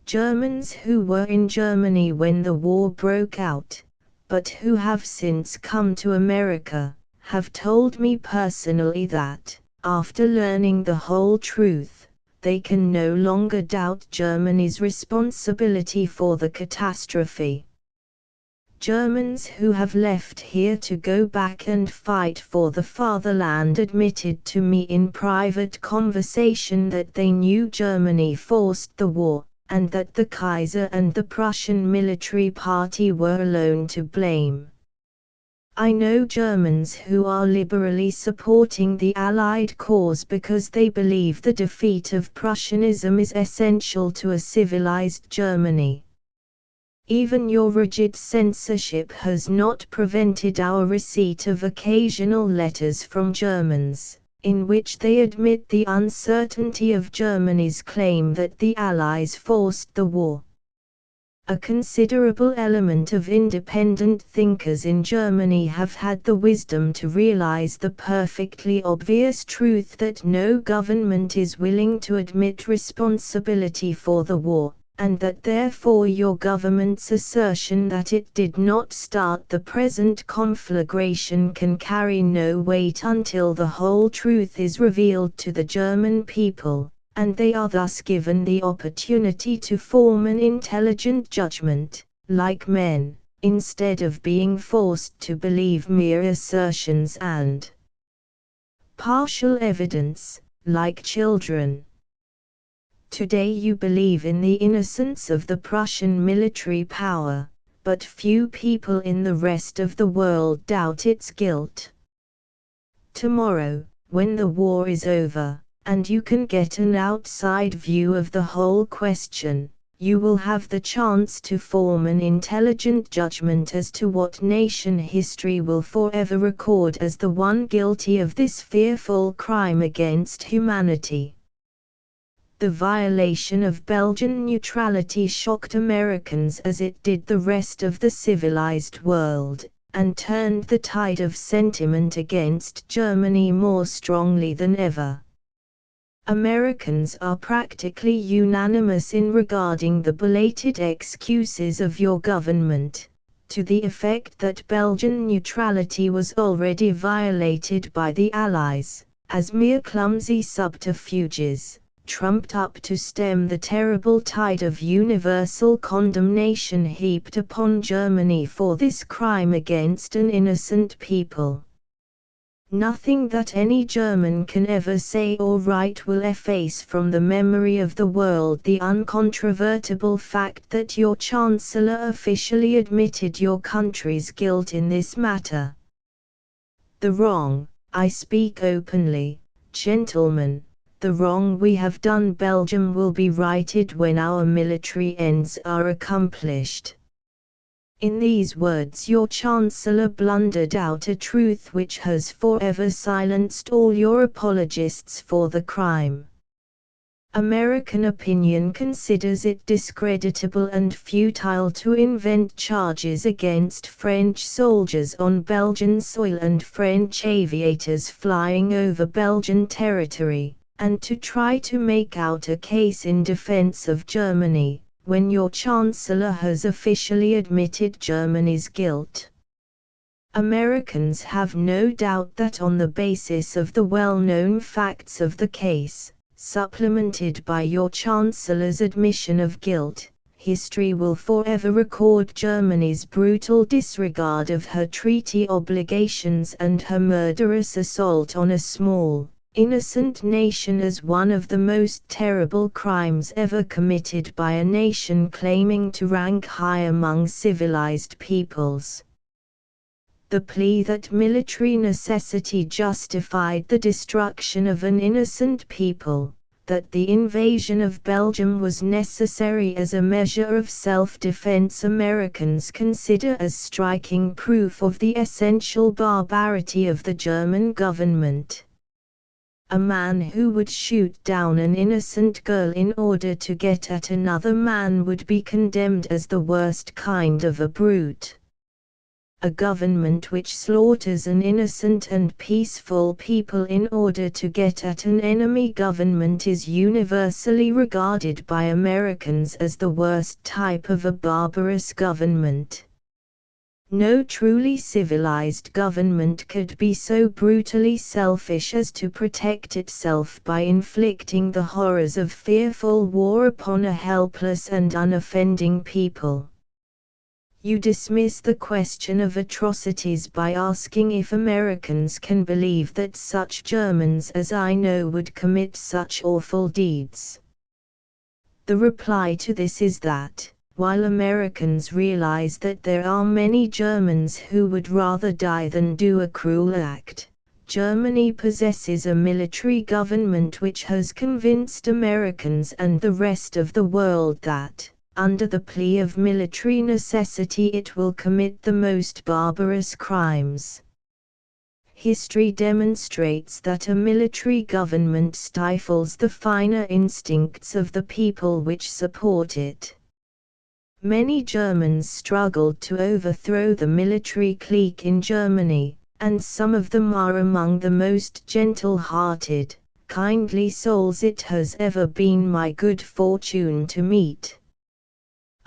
Germans who were in Germany when the war broke out, but who have since come to America, have told me personally that, after learning the whole truth, they can no longer doubt Germany's responsibility for the catastrophe. Germans who have left here to go back and fight for the fatherland admitted to me in private conversation that they knew Germany forced the war, and that the Kaiser and the Prussian military party were alone to blame. I know Germans who are liberally supporting the Allied cause because they believe the defeat of Prussianism is essential to a civilized Germany. Even your rigid censorship has not prevented our receipt of occasional letters from Germans, in which they admit the uncertainty of Germany's claim that the Allies forced the war. A considerable element of independent thinkers in Germany have had the wisdom to realize the perfectly obvious truth that no government is willing to admit responsibility for the war, and that therefore your government's assertion that it did not start the present conflagration can carry no weight until the whole truth is revealed to the German people, and they are thus given the opportunity to form an intelligent judgment, like men, instead of being forced to believe mere assertions and partial evidence, like children. Today you believe in the innocence of the Prussian military power, but few people in the rest of the world doubt its guilt. Tomorrow, when the war is over, and you can get an outside view of the whole question, you will have the chance to form an intelligent judgment as to what nation history will forever record as the one guilty of this fearful crime against humanity. The violation of Belgian neutrality shocked Americans as it did the rest of the civilized world, and turned the tide of sentiment against Germany more strongly than ever. Americans are practically unanimous in regarding the belated excuses of your government, to the effect that Belgian neutrality was already violated by the Allies, as mere clumsy subterfuges, trumped up to stem the terrible tide of universal condemnation heaped upon Germany for this crime against an innocent people. Nothing that any German can ever say or write will efface from the memory of the world the uncontrovertible fact that your Chancellor officially admitted your country's guilt in this matter. The wrong, I speak openly, gentlemen, the wrong we have done Belgium will be righted when our military ends are accomplished. In these words your Chancellor blundered out a truth which has forever silenced all your apologists for the crime. American opinion considers it discreditable and futile to invent charges against French soldiers on Belgian soil and French aviators flying over Belgian territory, and to try to make out a case in defense of Germany, when your Chancellor has officially admitted Germany's guilt. Americans have no doubt that on the basis of the well-known facts of the case, supplemented by your Chancellor's admission of guilt, history will forever record Germany's brutal disregard of her treaty obligations and her murderous assault on a small, innocent nation as one of the most terrible crimes ever committed by a nation claiming to rank high among civilized peoples. The plea that military necessity justified the destruction of an innocent people, that the invasion of Belgium was necessary as a measure of self-defense, Americans consider as striking proof of the essential barbarity of the German government. A man who would shoot down an innocent girl in order to get at another man would be condemned as the worst kind of a brute. A government which slaughters an innocent and peaceful people in order to get at an enemy government is universally regarded by Americans as the worst type of a barbarous government. No truly civilized government could be so brutally selfish as to protect itself by inflicting the horrors of fearful war upon a helpless and unoffending people. You dismiss the question of atrocities by asking if Americans can believe that such Germans as I know would commit such awful deeds. The reply to this is that, while Americans realize that there are many Germans who would rather die than do a cruel act, Germany possesses a military government which has convinced Americans and the rest of the world that, under the plea of military necessity, it will commit the most barbarous crimes. History demonstrates that a military government stifles the finer instincts of the people which support it. Many Germans struggled to overthrow the military clique in Germany, and some of them are among the most gentle-hearted, kindly souls it has ever been my good fortune to meet.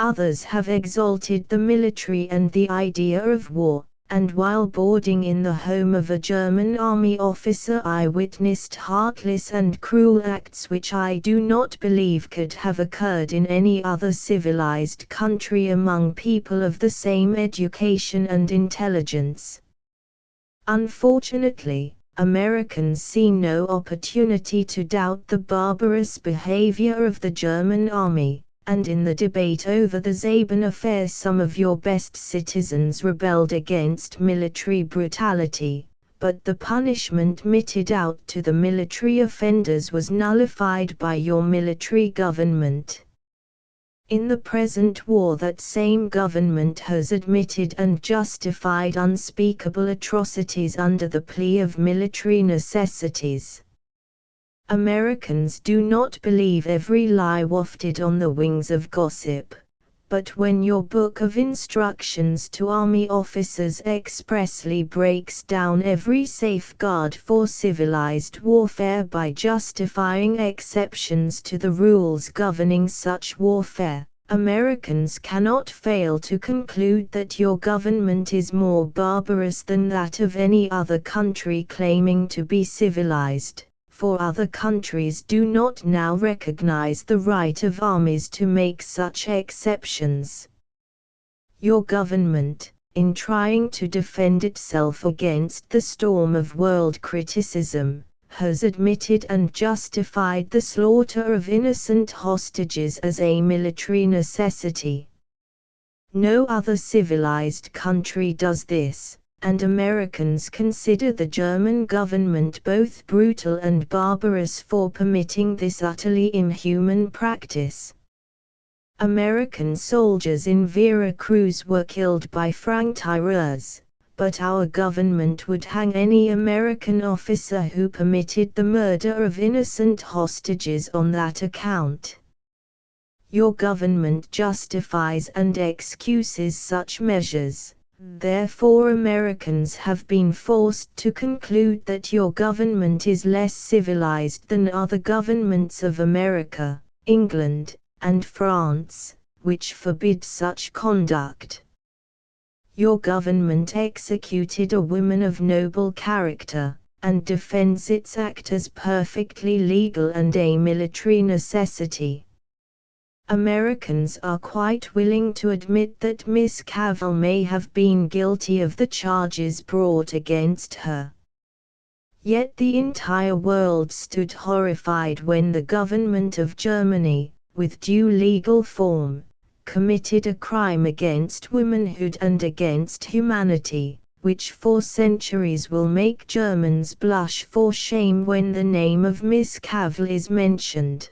Others have exalted the military and the idea of war, and while boarding in the home of a German army officer I witnessed heartless and cruel acts which I do not believe could have occurred in any other civilized country among people of the same education and intelligence. Unfortunately, Americans see no opportunity to doubt the barbarous behavior of the German army. And in the debate over the Zaben affair some of your best citizens rebelled against military brutality, but the punishment meted out to the military offenders was nullified by your military government. In the present war that same government has admitted and justified unspeakable atrocities under the plea of military necessities. Americans do not believe every lie wafted on the wings of gossip, but when your book of instructions to army officers expressly breaks down every safeguard for civilized warfare by justifying exceptions to the rules governing such warfare, Americans cannot fail to conclude that your government is more barbarous than that of any other country claiming to be civilized. For other countries do not now recognize the right of armies to make such exceptions. Your government, in trying to defend itself against the storm of world criticism, has admitted and justified the slaughter of innocent hostages as a military necessity. No other civilized country does this. And Americans consider the German government both brutal and barbarous for permitting this utterly inhuman practice. American soldiers in Vera Cruz were killed by franc-tireurs, but our government would hang any American officer who permitted the murder of innocent hostages on that account. Your government justifies and excuses such measures. Therefore Americans have been forced to conclude that your government is less civilized than other governments of America, England, and France, which forbid such conduct. Your government executed a woman of noble character, and defends its act as perfectly legal and a military necessity. Americans are quite willing to admit that Miss Cavell may have been guilty of the charges brought against her. Yet the entire world stood horrified when the government of Germany, with due legal form, committed a crime against womanhood and against humanity, which for centuries will make Germans blush for shame when the name of Miss Cavell is mentioned.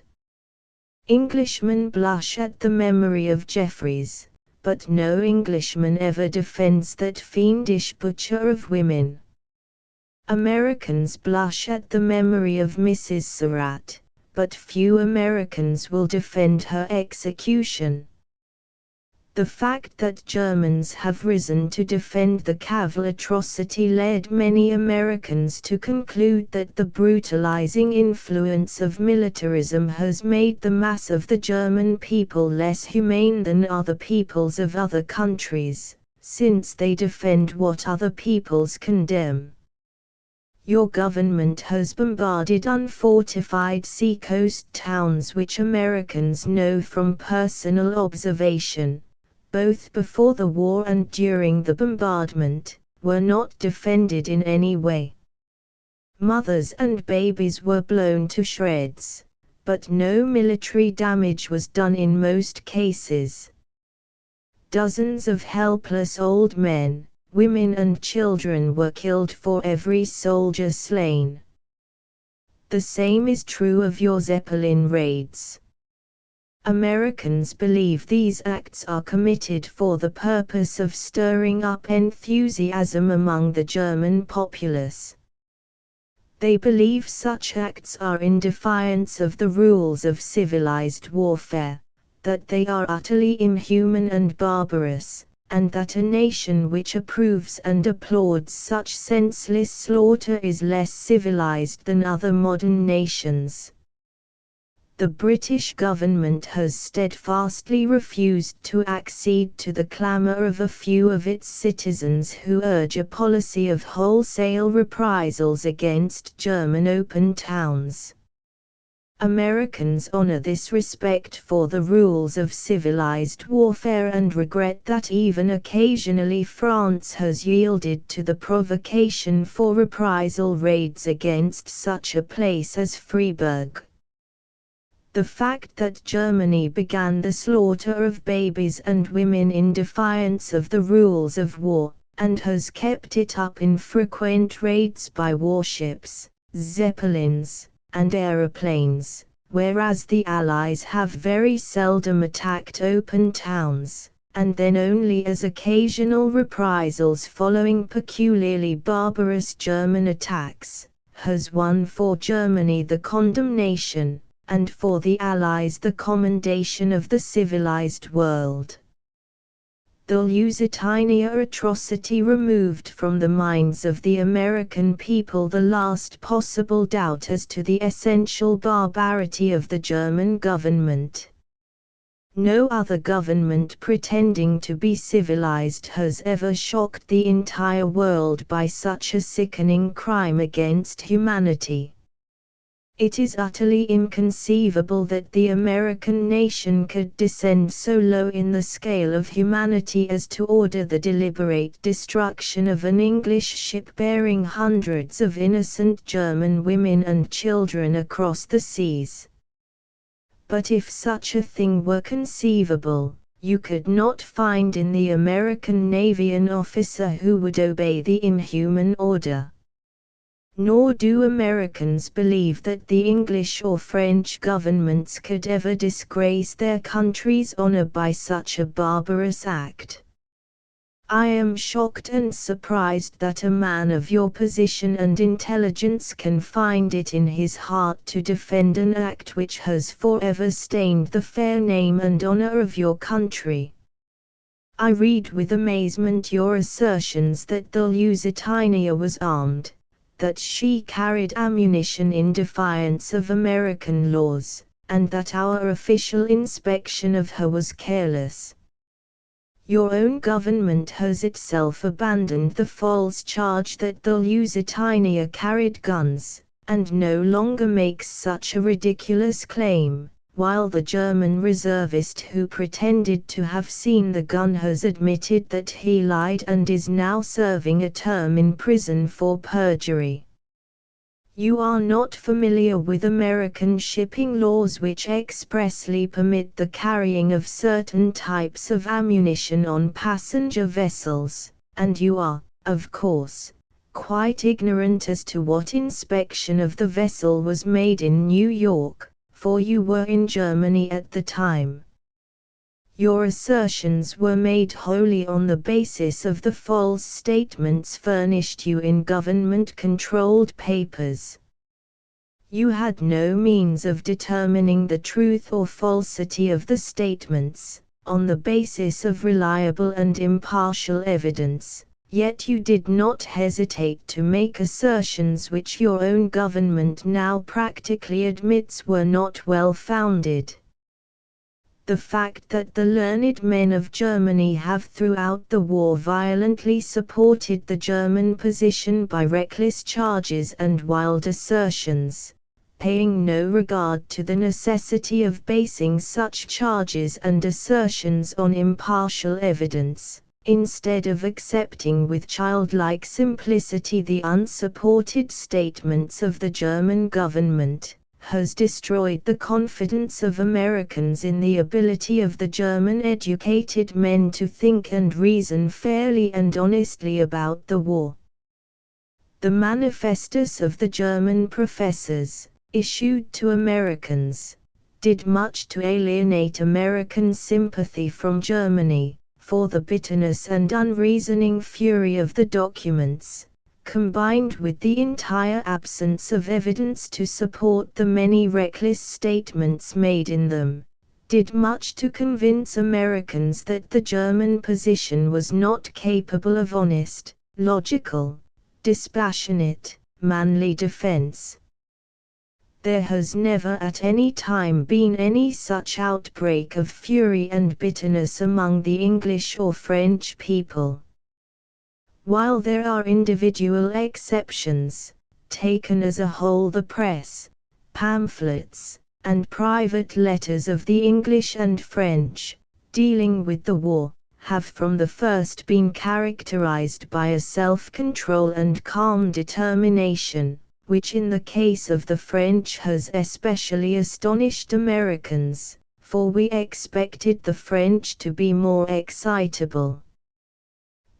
Englishmen blush at the memory of Jeffreys, but no Englishman ever defends that fiendish butcher of women. Americans blush at the memory of Mrs. Surratt, but few Americans will defend her execution. The fact that Germans have risen to defend the Cavell atrocity led many Americans to conclude that the brutalizing influence of militarism has made the mass of the German people less humane than other peoples of other countries, since they defend what other peoples condemn. Your government has bombarded unfortified seacoast towns which Americans know from personal observation, both before the war and during the bombardment, were not defended in any way. Mothers and babies were blown to shreds, but no military damage was done in most cases. Dozens of helpless old men, women and children were killed for every soldier slain. The same is true of your Zeppelin raids. Americans believe these acts are committed for the purpose of stirring up enthusiasm among the German populace. They believe such acts are in defiance of the rules of civilized warfare, that they are utterly inhuman and barbarous, and that a nation which approves and applauds such senseless slaughter is less civilized than other modern nations. The British government has steadfastly refused to accede to the clamor of a few of its citizens who urge a policy of wholesale reprisals against German open towns. Americans honor this respect for the rules of civilized warfare and regret that even occasionally France has yielded to the provocation for reprisal raids against such a place as Freiburg. The fact that Germany began the slaughter of babies and women in defiance of the rules of war, and has kept it up in frequent raids by warships, zeppelins, and aeroplanes, whereas the Allies have very seldom attacked open towns, and then only as occasional reprisals following peculiarly barbarous German attacks, has won for Germany the condemnation, and for the Allies the commendation of the civilized world. The Lusitania atrocity removed from the minds of the American people the last possible doubt as to the essential barbarity of the German government. No other government pretending to be civilized has ever shocked the entire world by such a sickening crime against humanity. It is utterly inconceivable that the American nation could descend so low in the scale of humanity as to order the deliberate destruction of an English ship bearing hundreds of innocent German women and children across the seas. But if such a thing were conceivable, you could not find in the American Navy an officer who would obey the inhuman order. Nor do Americans believe that the English or French governments could ever disgrace their country's honor by such a barbarous act. I am shocked and surprised that a man of your position and intelligence can find it in his heart to defend an act which has forever stained the fair name and honor of your country. I read with amazement your assertions that the Lusitania was armed, that she carried ammunition in defiance of American laws, and that our official inspection of her was careless. Your own government has itself abandoned the false charge that the Lusitania carried guns, and no longer makes such a ridiculous claim, while the German reservist who pretended to have seen the gun has admitted that he lied and is now serving a term in prison for perjury. You are not familiar with American shipping laws which expressly permit the carrying of certain types of ammunition on passenger vessels, and you are, of course, quite ignorant as to what inspection of the vessel was made in New York, for you were in Germany at the time. Your assertions were made wholly on the basis of the false statements furnished you in government-controlled papers. You had no means of determining the truth or falsity of the statements, on the basis of reliable and impartial evidence, yet you did not hesitate to make assertions which your own government now practically admits were not well founded. The fact that the learned men of Germany have throughout the war violently supported the German position by reckless charges and wild assertions, paying no regard to the necessity of basing such charges and assertions on impartial evidence, instead of accepting with childlike simplicity the unsupported statements of the German government, has destroyed the confidence of Americans in the ability of the German educated men to think and reason fairly and honestly about the war. The manifestos of the German professors, issued to Americans, did much to alienate American sympathy from Germany, for the bitterness and unreasoning fury of the documents, combined with the entire absence of evidence to support the many reckless statements made in them, did much to convince Americans that the German position was not capable of honest, logical, dispassionate, manly defense. There has never at any time been any such outbreak of fury and bitterness among the English or French people. While there are individual exceptions, taken as a whole the press, pamphlets, and private letters of the English and French, dealing with the war, have from the first been characterized by a self-control and calm determination, which in the case of the French has especially astonished Americans, for we expected the French to be more excitable.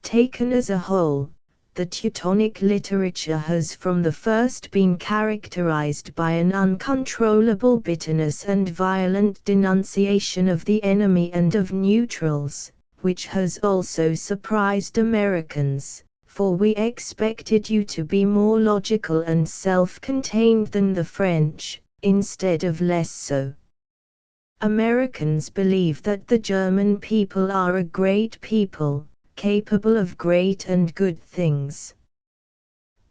Taken as a whole, the Teutonic literature has from the first been characterized by an uncontrollable bitterness and violent denunciation of the enemy and of neutrals, which has also surprised Americans, for we expected you to be more logical and self-contained than the French, instead of less so. Americans believe that the German people are a great people, capable of great and good things.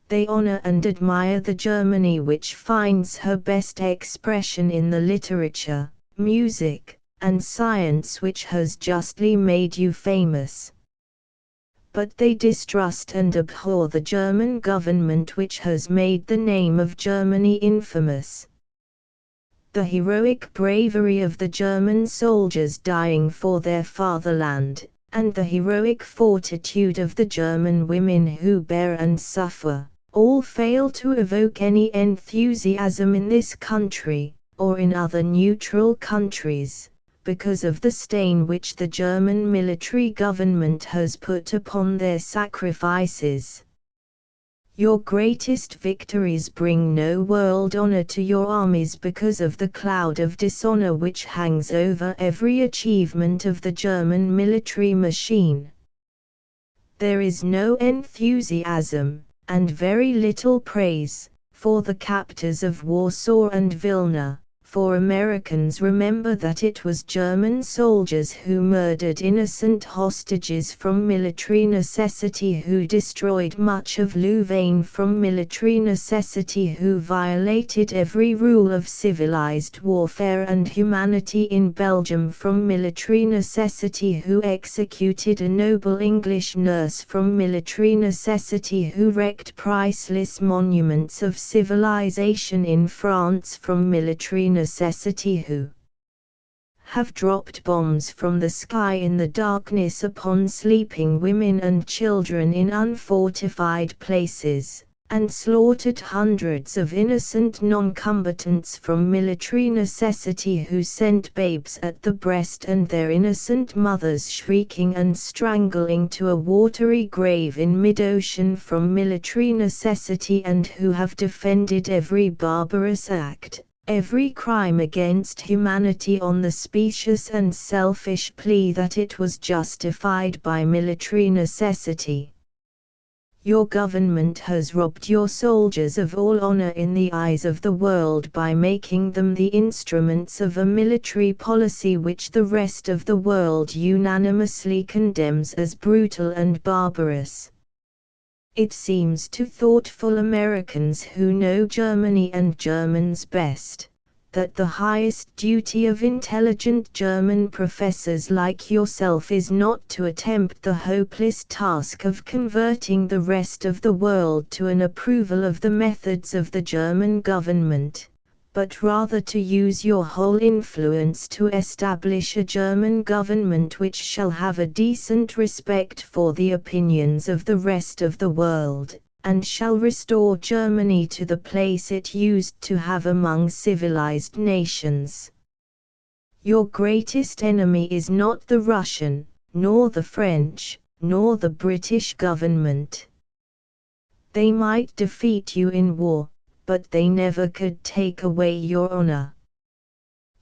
They honor and admire the Germany which finds her best expression in the literature, music, and science which has justly made you famous. But they distrust and abhor the German government which has made the name of Germany infamous. The heroic bravery of the German soldiers dying for their fatherland, and the heroic fortitude of the German women who bear and suffer, all fail to evoke any enthusiasm in this country, or in other neutral countries, because of the stain which the German military government has put upon their sacrifices. Your greatest victories bring no world honor to your armies because of the cloud of dishonor which hangs over every achievement of the German military machine. There is no enthusiasm, and very little praise, for the captors of Warsaw and Vilna, for Americans remember that it was German soldiers who murdered innocent hostages from military necessity, who destroyed much of Louvain from military necessity, who violated every rule of civilized warfare and humanity in Belgium from military necessity, who executed a noble English nurse from military necessity, who wrecked priceless monuments of civilization in France from military necessity, who have dropped bombs from the sky in the darkness upon sleeping women and children in unfortified places, and slaughtered hundreds of innocent non-combatants from military necessity, who sent babes at the breast and their innocent mothers shrieking and strangling to a watery grave in mid-ocean from military necessity, and who have defended every barbarous act, every crime against humanity on the specious and selfish plea that it was justified by military necessity. Your government has robbed your soldiers of all honor in the eyes of the world by making them the instruments of a military policy which the rest of the world unanimously condemns as brutal and barbarous. It seems to thoughtful Americans who know Germany and Germans best, that the highest duty of intelligent German professors like yourself is not to attempt the hopeless task of converting the rest of the world to an approval of the methods of the German government, but rather to use your whole influence to establish a German government which shall have a decent respect for the opinions of the rest of the world, and shall restore Germany to the place it used to have among civilized nations. Your greatest enemy is not the Russian, nor the French, nor the British government. They might defeat you in war, but they never could take away your honor.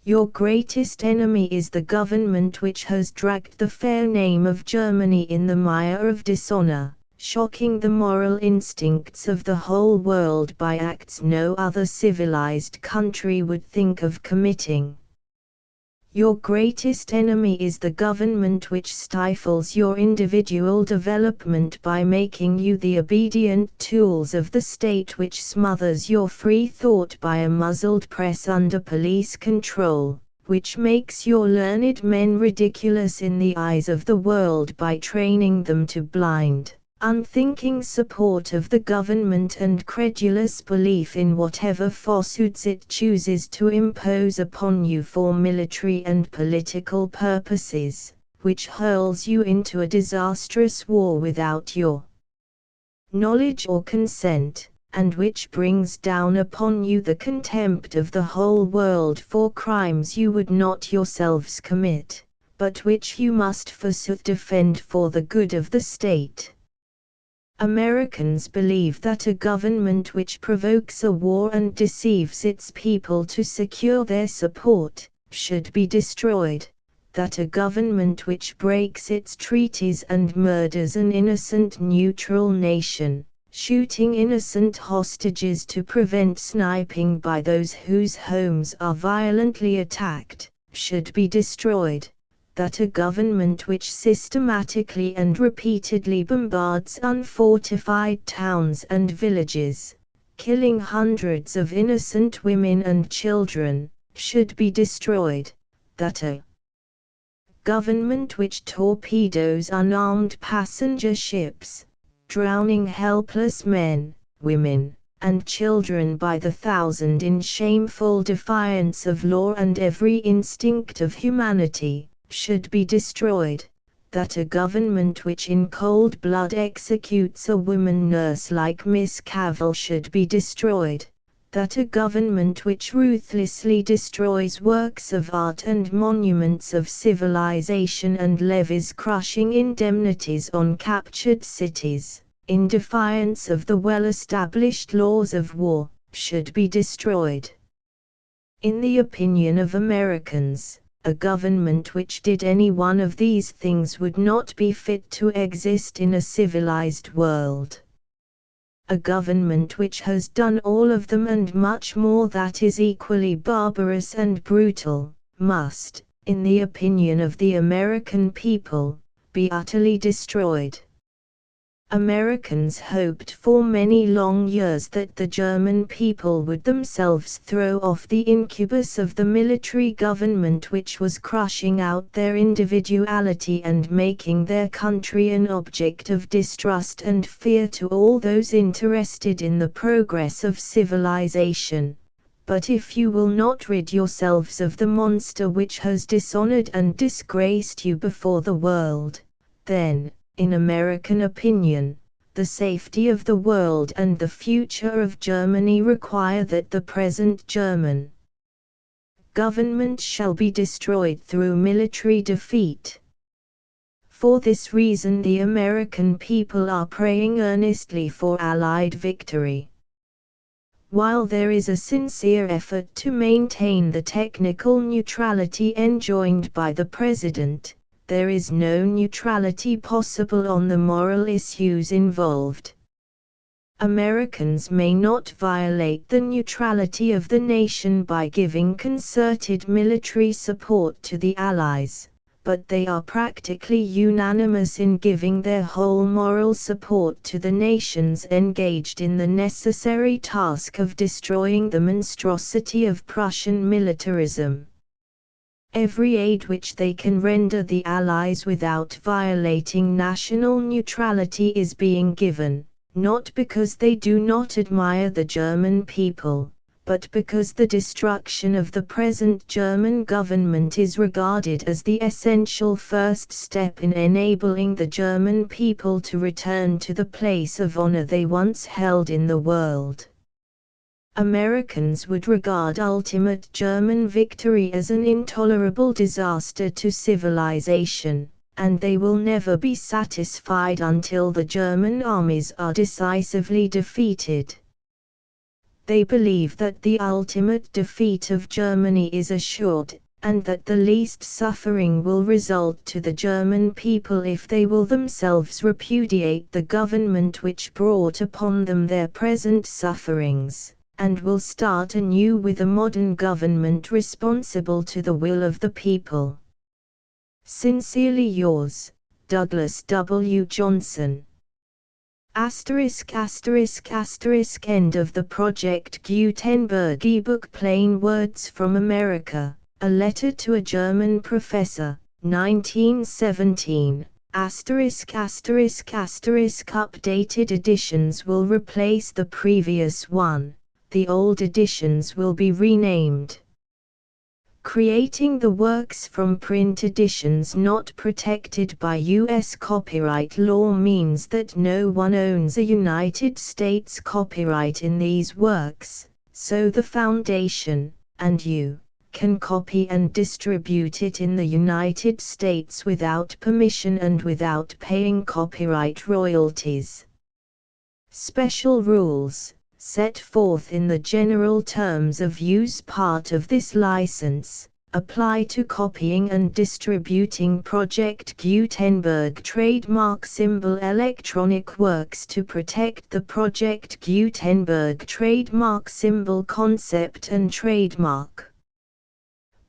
Your greatest enemy is the government which has dragged the fair name of Germany in the mire of dishonor, shocking the moral instincts of the whole world by acts no other civilized country would think of committing. Your greatest enemy is the government which stifles your individual development by making you the obedient tools of the state, which smothers your free thought by a muzzled press under police control, which makes your learned men ridiculous in the eyes of the world by training them to blind, unthinking support of the government and credulous belief in whatever falsehoods it chooses to impose upon you for military and political purposes, which hurls you into a disastrous war without your knowledge or consent, and which brings down upon you the contempt of the whole world for crimes you would not yourselves commit, but which you must forsooth defend for the good of the state. Americans believe that a government which provokes a war and deceives its people to secure their support, should be destroyed, that a government which breaks its treaties and murders an innocent neutral nation, shooting innocent hostages to prevent sniping by those whose homes are violently attacked, should be destroyed, that a government which systematically and repeatedly bombards unfortified towns and villages, killing hundreds of innocent women and children, should be destroyed, that a government which torpedoes unarmed passenger ships, drowning helpless men, women, and children by the thousand in shameful defiance of law and every instinct of humanity, should be destroyed, that a government which in cold blood executes a woman nurse like Miss Cavell should be destroyed, that a government which ruthlessly destroys works of art and monuments of civilization and levies crushing indemnities on captured cities, in defiance of the well-established laws of war, should be destroyed. In the opinion of Americans, A government which did any one of these things would not be fit to exist in a civilized world. A government which has done all of them and much more that is equally barbarous and brutal, must, in the opinion of the American people, be utterly destroyed. Americans hoped for many long years that the German people would themselves throw off the incubus of the military government which was crushing out their individuality and making their country an object of distrust and fear to all those interested in the progress of civilization. But if you will not rid yourselves of the monster which has dishonored and disgraced you before the world, then, in American opinion, the safety of the world and the future of Germany require that the present German government shall be destroyed through military defeat. For this reason the American people are praying earnestly for Allied victory. While there is a sincere effort to maintain the technical neutrality enjoined by the President, there is no neutrality possible on the moral issues involved. Americans may not violate the neutrality of the nation by giving concerted military support to the Allies, but they are practically unanimous in giving their whole moral support to the nations engaged in the necessary task of destroying the monstrosity of Prussian militarism. Every aid which they can render the Allies without violating national neutrality is being given, not because they do not admire the German people, but because the destruction of the present German government is regarded as the essential first step in enabling the German people to return to the place of honor they once held in the world. Americans would regard ultimate German victory as an intolerable disaster to civilization, and they will never be satisfied until the German armies are decisively defeated. They believe that the ultimate defeat of Germany is assured, and that the least suffering will result to the German people if they will themselves repudiate the government which brought upon them their present sufferings, and will start anew with a modern government responsible to the will of the people. Sincerely yours, Douglas W. Johnson. ******* End of the Project Gutenberg ebook Plain Words from America, a letter to a German professor, 1917. Updated editions will replace the previous one. The old editions will be renamed. Creating the works from print editions not protected by U.S. copyright law means that no one owns a United States copyright in these works, so the Foundation, and you, can copy and distribute it in the United States without permission and without paying copyright royalties. Special rules, set forth in the general terms of use part of this license, apply to copying and distributing Project Gutenberg trademark symbol electronic works to protect the Project Gutenberg trademark symbol concept and trademark.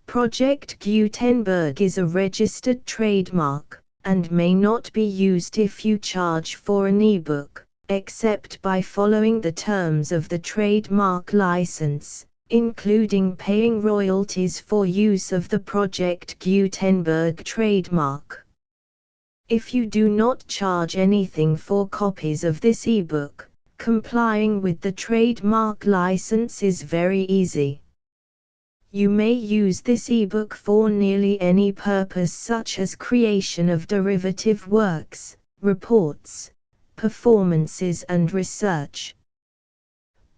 Project Gutenberg is a registered trademark, and may not be used if you charge for an ebook, except by following the terms of the trademark license, including paying royalties for use of the Project Gutenberg trademark. If you do not charge anything for copies of this ebook, complying with the trademark license is very easy. You may use this ebook for nearly any purpose such as creation of derivative works, reports, performances and research.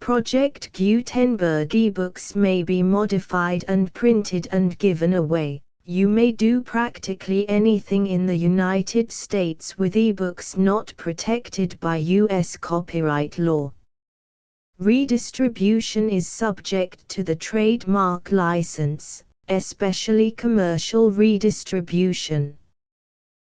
Project Gutenberg ebooks may be modified and printed and given away. You may do practically anything in the United States with ebooks not protected by U.S. copyright law. Redistribution is subject to the trademark license, especially commercial redistribution.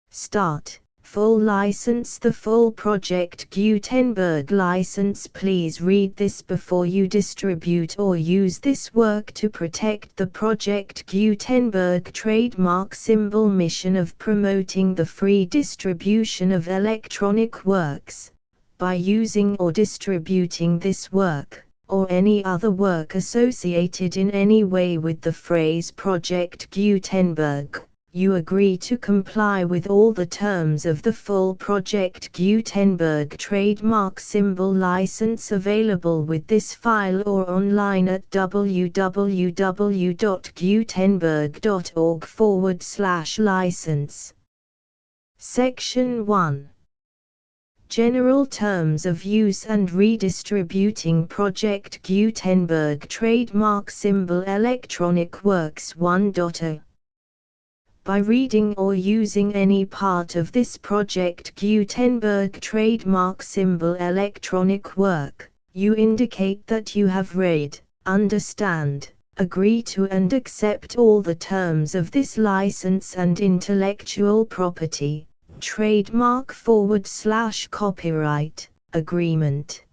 Start. Full license. The full Project Gutenberg license. Please read this before you distribute or use this work to protect the Project Gutenberg trademark symbol mission of promoting the free distribution of electronic works. By using or distributing this work, or any other work associated in any way with the phrase Project Gutenberg, you agree to comply with all the terms of the full Project Gutenberg trademark symbol license available with this file or online at www.gutenberg.org/license. Section 1. General Terms of Use and Redistributing Project Gutenberg Trademark Symbol Electronic Works 1.0. By reading or using any part of this Project Gutenberg trademark symbol electronic work, you indicate that you have read, understand, agree to and accept all the terms of this license and intellectual property, trademark/copyright, agreement.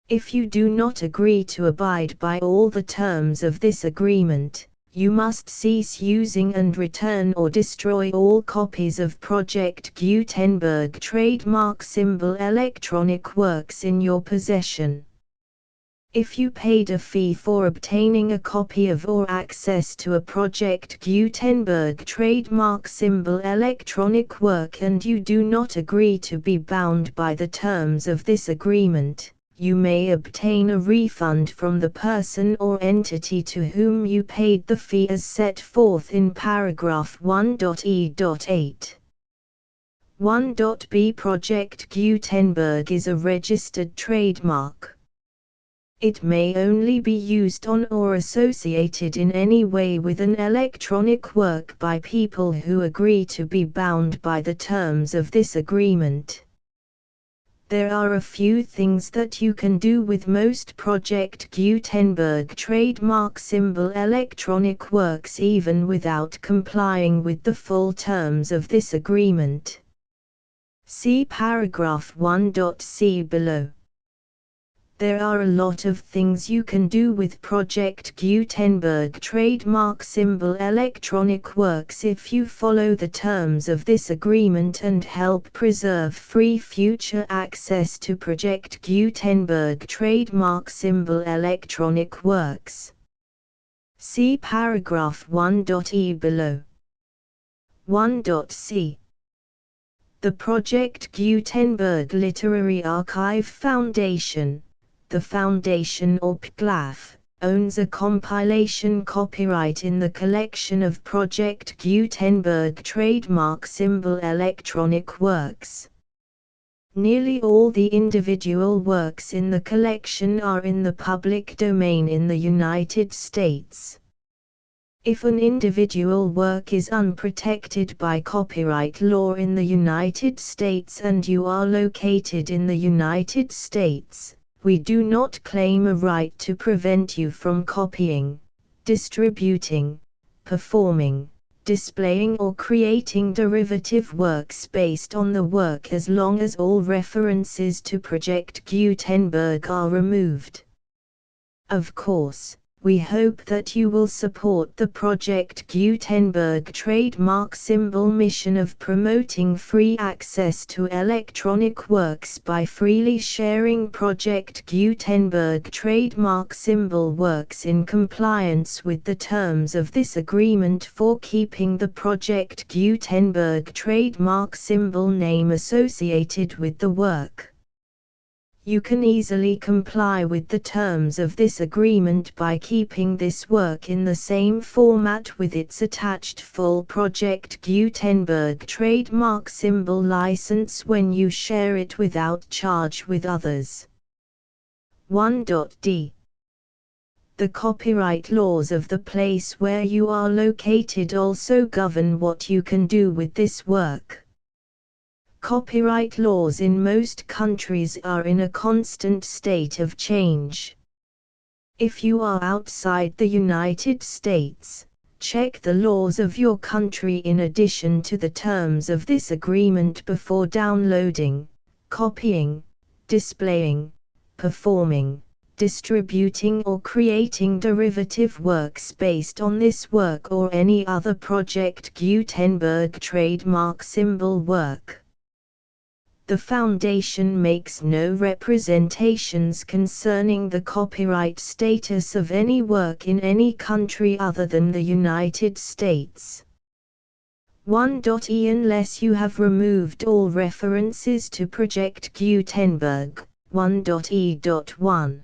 If you do not agree to abide by all the terms of this agreement, you must cease using and return or destroy all copies of Project Gutenberg trademark symbol electronic works in your possession. If you paid a fee for obtaining a copy of or access to a Project Gutenberg trademark symbol electronic work and you do not agree to be bound by the terms of this agreement, you may obtain a refund from the person or entity to whom you paid the fee as set forth in paragraph 1.e.8. 1.b Project Gutenberg is a registered trademark. It may only be used on or associated in any way with an electronic work by people who agree to be bound by the terms of this agreement. There are a few things that you can do with most Project Gutenberg trademark symbol electronic works even without complying with the full terms of this agreement. See paragraph 1.c below. There are a lot of things you can do with Project Gutenberg trademark symbol electronic works if you follow the terms of this agreement and help preserve free future access to Project Gutenberg trademark symbol electronic works. See paragraph 1.e below. 1.c. The Project Gutenberg Literary Archive Foundation, the Foundation or PGLAF, owns a compilation copyright in the collection of Project Gutenberg trademark symbol electronic works. Nearly all the individual works in the collection are in the public domain in the United States. If an individual work is unprotected by copyright law in the United States and you are located in the United States, we do not claim a right to prevent you from copying, distributing, performing, displaying or creating derivative works based on the work as long as all references to Project Gutenberg are removed. Of course, we hope that you will support the Project Gutenberg trademark symbol mission of promoting free access to electronic works by freely sharing Project Gutenberg trademark symbol works in compliance with the terms of this agreement for keeping the Project Gutenberg trademark symbol name associated with the work. You can easily comply with the terms of this agreement by keeping this work in the same format with its attached full Project Gutenberg trademark symbol license when you share it without charge with others. 1.d. The copyright laws of the place where you are located also govern what you can do with this work. Copyright laws in most countries are in a constant state of change. If you are outside the United States, Check the laws of your country in addition to the terms of this agreement before downloading, copying, displaying, performing, distributing or creating derivative works based on this work or any other Project Gutenberg trademark symbol work. The Foundation makes no representations concerning the copyright status of any work in any country other than the United States. 1.e Unless you have removed all references to Project Gutenberg, 1.e.1.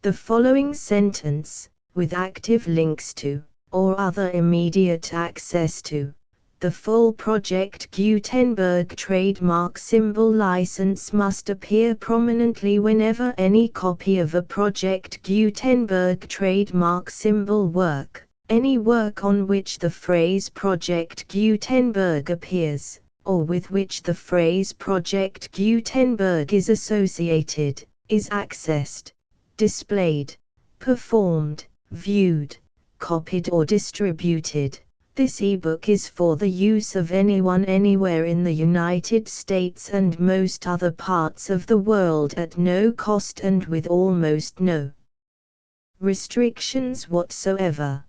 The following sentence, with active links to, or other immediate access to, the full Project Gutenberg trademark symbol license must appear prominently whenever any copy of a Project Gutenberg trademark symbol work, any work on which the phrase Project Gutenberg appears, or with which the phrase Project Gutenberg is associated, is accessed, displayed, performed, viewed, copied or distributed. This ebook is for the use of anyone anywhere in the United States and most other parts of the world at no cost and with almost no restrictions whatsoever.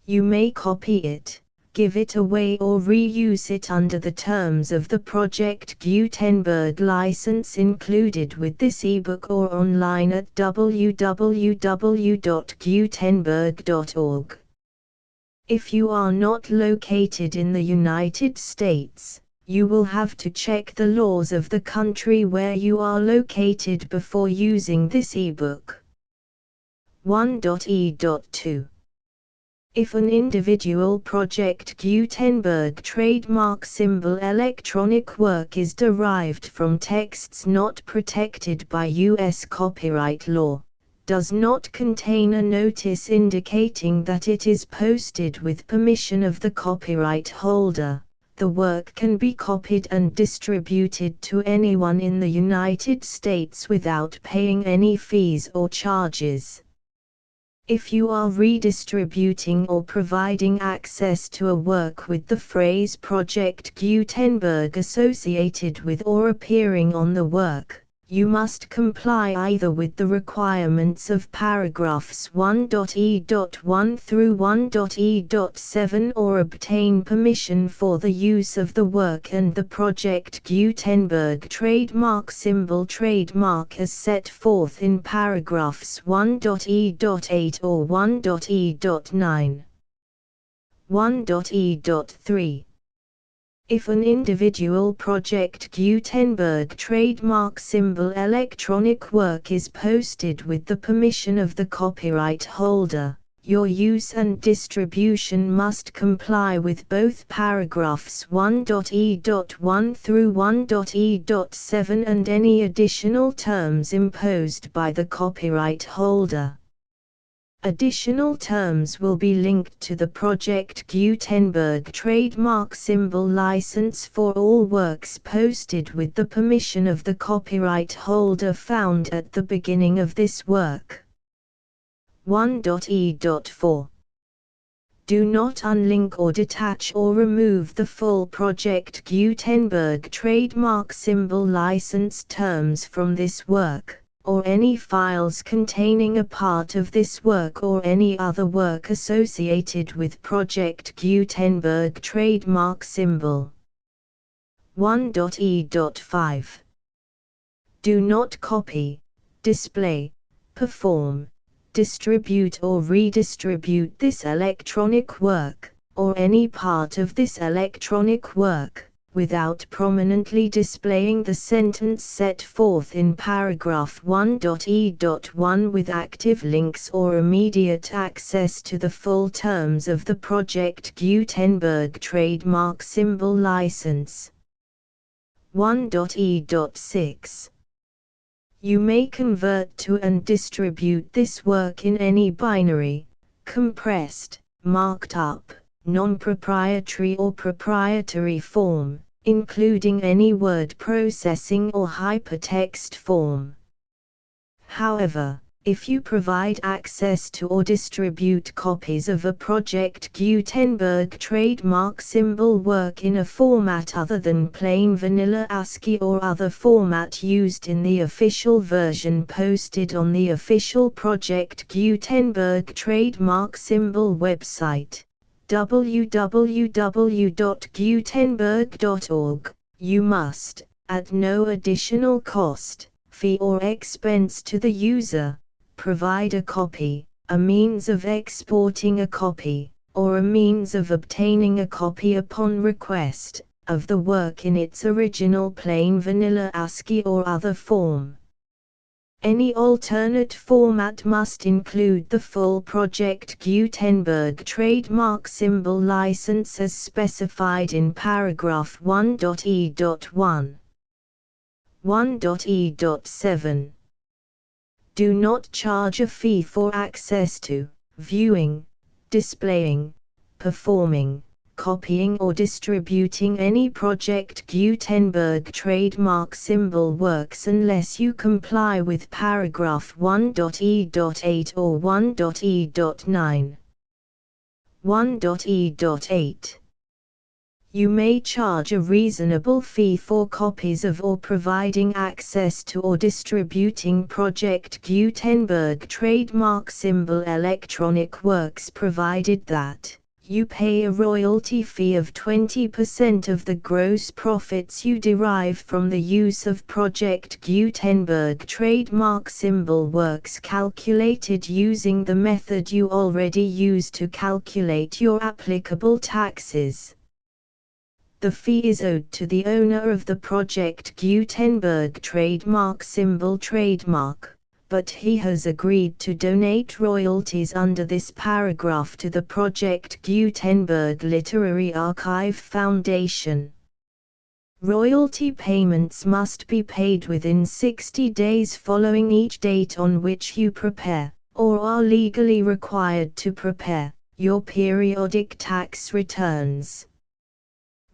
You may copy it, give it away or reuse it under the terms of the Project Gutenberg license included with this ebook or online at www.gutenberg.org. If you are not located in the United States, you will have to check the laws of the country where you are located before using this ebook. 1.e.2. If an individual Project Gutenberg trademark symbol electronic work is derived from texts not protected by U.S. copyright law, does not contain a notice indicating that it is posted with permission of the copyright holder, the work can be copied and distributed to anyone in the United States without paying any fees or charges. If you are redistributing or providing access to a work with the phrase Project Gutenberg associated with or appearing on the work, you must comply either with the requirements of paragraphs 1.e.1 through 1.e.7 or obtain permission for the use of the work and the Project Gutenberg trademark symbol trademark as set forth in paragraphs 1.e.8 or 1.e.9. 1.e.3. If an individual Project Gutenberg trademark symbol electronic work is posted with the permission of the copyright holder, your use and distribution must comply with both paragraphs 1.e.1 through 1.e.7 and any additional terms imposed by the copyright holder. Additional terms will be linked to the Project Gutenberg trademark symbol license for all works posted with the permission of the copyright holder found at the beginning of this work. 1.e.4. Do not unlink or detach or remove the full Project Gutenberg trademark symbol license terms from this work, or any files containing a part of this work or any other work associated with Project Gutenberg trademark symbol. 1.e.5. Do not copy, display, perform, distribute or redistribute this electronic work, or any part of this electronic work, without prominently displaying the sentence set forth in paragraph 1.e.1 with active links or immediate access to the full terms of the Project Gutenberg trademark symbol license. 1.e.6. You may convert to and distribute this work in any binary, compressed, marked up, non-proprietary or proprietary form, including any word processing or hypertext form. However, If you provide access to or distribute copies of a Project Gutenberg trademark symbol work in a format other than plain vanilla ASCII or other format used in the official version posted on the official Project Gutenberg trademark symbol website, www.gutenberg.org, you must, at no additional cost, fee or expense to the user, provide a copy, a means of exporting a copy, or a means of obtaining a copy upon request, of the work in its original plain vanilla ASCII or other form. Any alternate format must include the full Project Gutenberg trademark symbol license as specified in paragraph 1.e.1. 1.e.7. Do not charge a fee for access to, viewing, displaying, performing, copying or distributing any Project Gutenberg trademark symbol works unless you comply with paragraph 1.e.8 or 1.e.9. 1.e.8. You may charge a reasonable fee for copies of or providing access to or distributing Project Gutenberg trademark symbol electronic works provided that you pay a royalty fee of 20% of the gross profits you derive from the use of Project Gutenberg trademark symbol works calculated using the method you already use to calculate your applicable taxes. The fee is owed to the owner of the Project Gutenberg trademark symbol trademark, but he has agreed to donate royalties under this paragraph to the Project Gutenberg Literary Archive Foundation. Royalty payments must be paid within 60 days following each date on which you prepare, or are legally required to prepare, your periodic tax returns.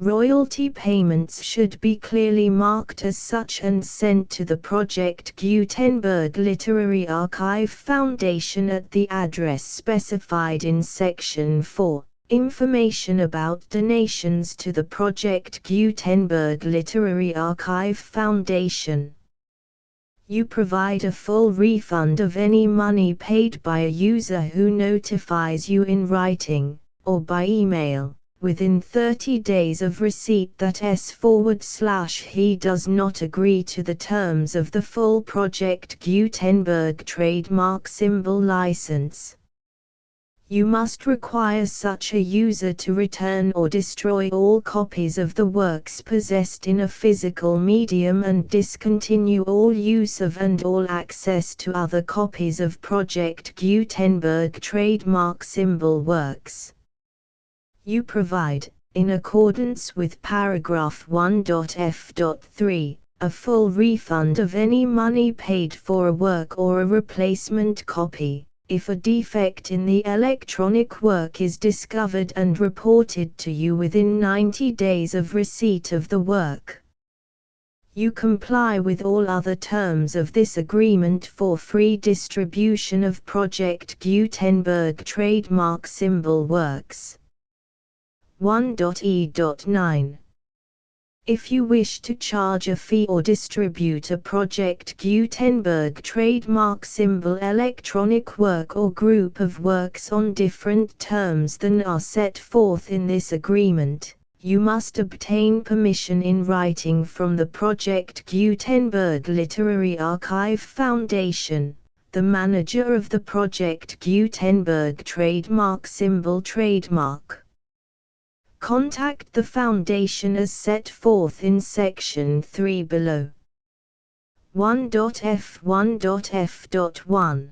Royalty payments should be clearly marked as such and sent to the Project Gutenberg Literary Archive Foundation at the address specified in Section 4, Information about donations to the Project Gutenberg Literary Archive Foundation. You provide a full refund of any money paid by a user who notifies you in writing, or by email, within 30 days of receipt that he does not agree to the terms of the full Project Gutenberg trademark symbol license. You must require such a user to return or destroy all copies of the works possessed in a physical medium and discontinue all use of and all access to other copies of Project Gutenberg trademark symbol works. You provide, in accordance with paragraph 1.f.3, a full refund of any money paid for a work or a replacement copy, if a defect in the electronic work is discovered and reported to you within 90 days of receipt of the work. You comply with all other terms of this agreement for free distribution of Project Gutenberg trademark symbol works. 1.e.9. If you wish to charge a fee or distribute a Project Gutenberg trademark symbol electronic work or group of works on different terms than are set forth in this agreement, you must obtain permission in writing from the Project Gutenberg Literary Archive Foundation, the manager of the Project Gutenberg trademark symbol trademark. Contact the Foundation as set forth in Section 3 below. 1.f1.f.1.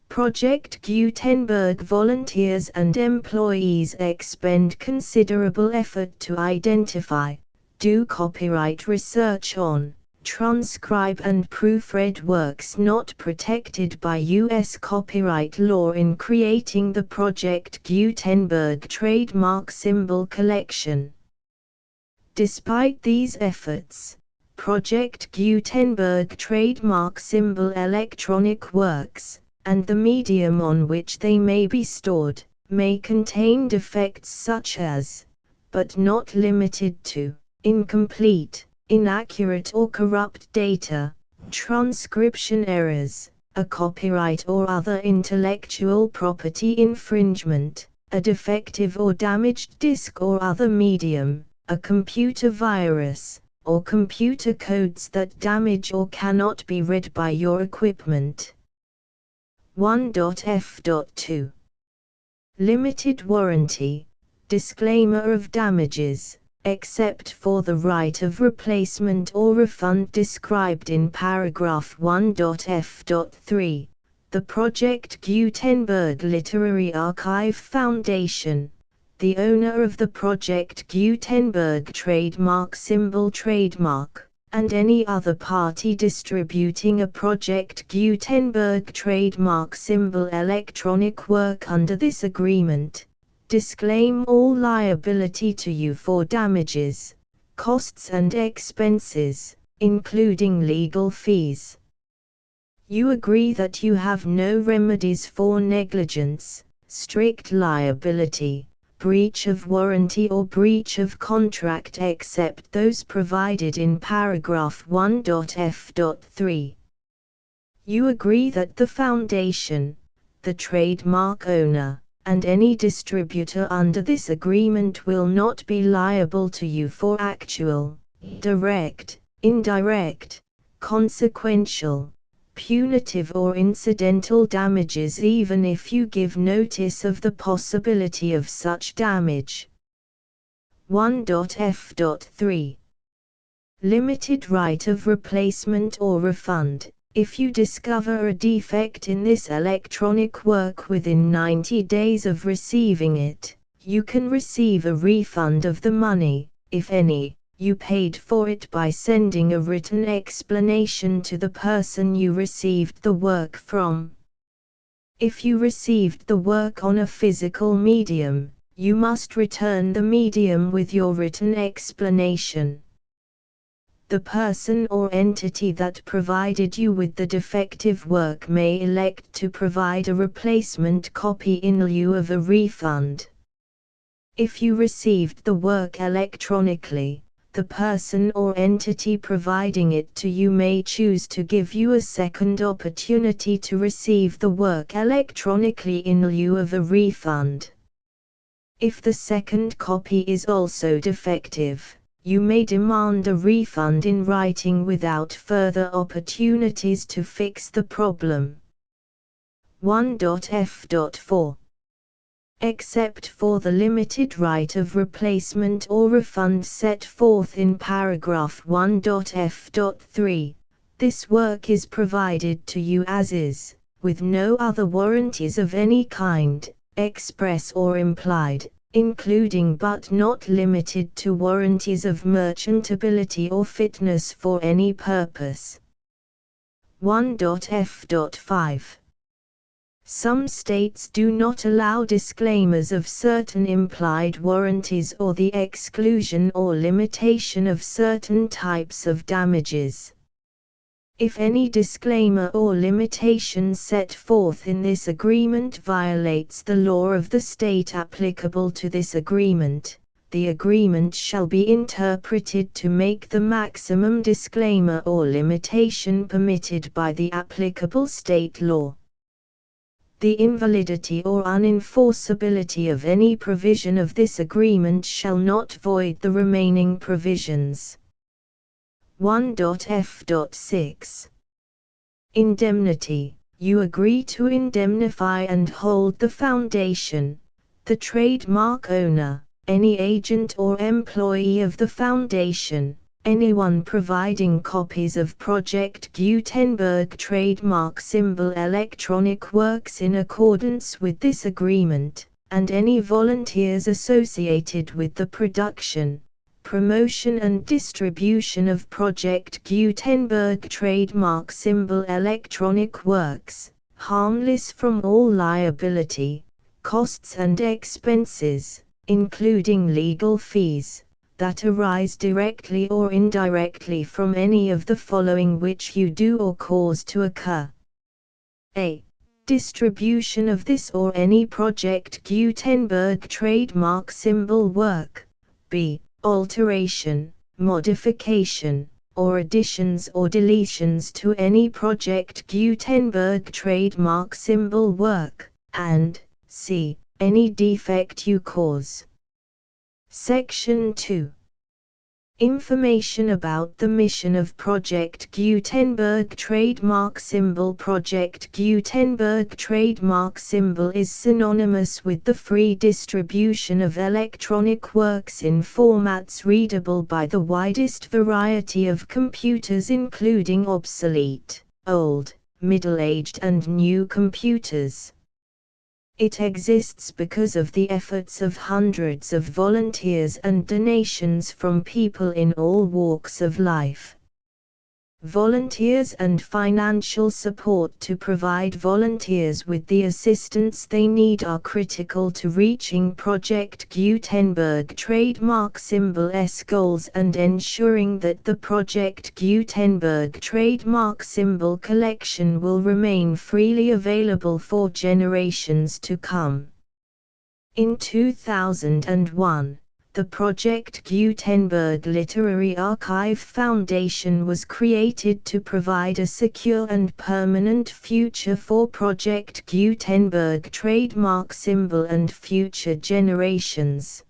Project Gutenberg volunteers and employees expend considerable effort to identify, do copyright research on, transcribe and proofread works not protected by U.S. copyright law in creating the Project Gutenberg trademark symbol collection. Despite these efforts, Project Gutenberg trademark symbol electronic works, and the medium on which they may be stored, may contain defects such as, but not limited to, incomplete, inaccurate or corrupt data, transcription errors, a copyright or other intellectual property infringement, a defective or damaged disk or other medium, a computer virus, or computer codes that damage or cannot be read by your equipment. 1.f.2 Limited warranty. Disclaimer of damages, except for the right of replacement or refund described in paragraph 1.f.3. The Project Gutenberg Literary Archive Foundation, the owner of the Project Gutenberg trademark symbol trademark, and any other party distributing a Project Gutenberg trademark symbol electronic work under this agreement, disclaim all liability to you for damages, costs and expenses, including legal fees. You agree that you have no remedies for negligence, strict liability, breach of warranty or breach of contract except those provided in paragraph 1.f.3. You agree that the Foundation, the trademark owner, and any distributor under this agreement will not be liable to you for actual, direct, indirect, consequential, punitive or incidental damages even if you give notice of the possibility of such damage. 1.f.3 Limited right of replacement or refund. If you discover a defect in this electronic work within 90 days of receiving it, you can receive a refund of the money, if any, you paid for it by sending a written explanation to the person you received the work from. If you received the work on a physical medium, you must return the medium with your written explanation. The person or entity that provided you with the defective work may elect to provide a replacement copy in lieu of a refund. If you received the work electronically, the person or entity providing it to you may choose to give you a second opportunity to receive the work electronically in lieu of a refund. If the second copy is also defective, you may demand a refund in writing without further opportunities to fix the problem. 1.f.4 Except for the limited right of replacement or refund set forth in paragraph 1.f.3, this work is provided to you as is, with no other warranties of any kind, express or implied, including but not limited to warranties of merchantability or fitness for any purpose. 1.f.5 Some states do not allow disclaimers of certain implied warranties or the exclusion or limitation of certain types of damages. If any disclaimer or limitation set forth in this agreement violates the law of the state applicable to this agreement, the agreement shall be interpreted to make the maximum disclaimer or limitation permitted by the applicable state law. The invalidity or unenforceability of any provision of this agreement shall not void the remaining provisions. 1.f.6 Indemnity. You agree to indemnify and hold the Foundation, the trademark owner, any agent or employee of the Foundation, anyone providing copies of Project Gutenberg trademark symbol electronic works in accordance with this agreement, and any volunteers associated with the production, promotion and distribution of Project Gutenberg trademark symbol electronic works, harmless from all liability, costs and expenses, including legal fees, that arise directly or indirectly from any of the following which you do or cause to occur. A. Distribution of this or any Project Gutenberg trademark symbol work. B. Alteration, modification, or additions or deletions to any Project Gutenberg trademark symbol work, and C. Any defect you cause. Section 2. Information about the mission of Project Gutenberg trademark symbol. Project Gutenberg trademark symbol is synonymous with the free distribution of electronic works in formats readable by the widest variety of computers, including obsolete, old, middle-aged and new computers. It exists because of the efforts of hundreds of volunteers and donations from people in all walks of life. Volunteers and financial support to provide volunteers with the assistance they need are critical to reaching Project Gutenberg trademark symbol's goals and ensuring that the Project Gutenberg trademark symbol collection will remain freely available for generations to come. In 2001, the Project Gutenberg Literary Archive Foundation was created to provide a secure and permanent future for Project Gutenberg trademark symbol and future generations.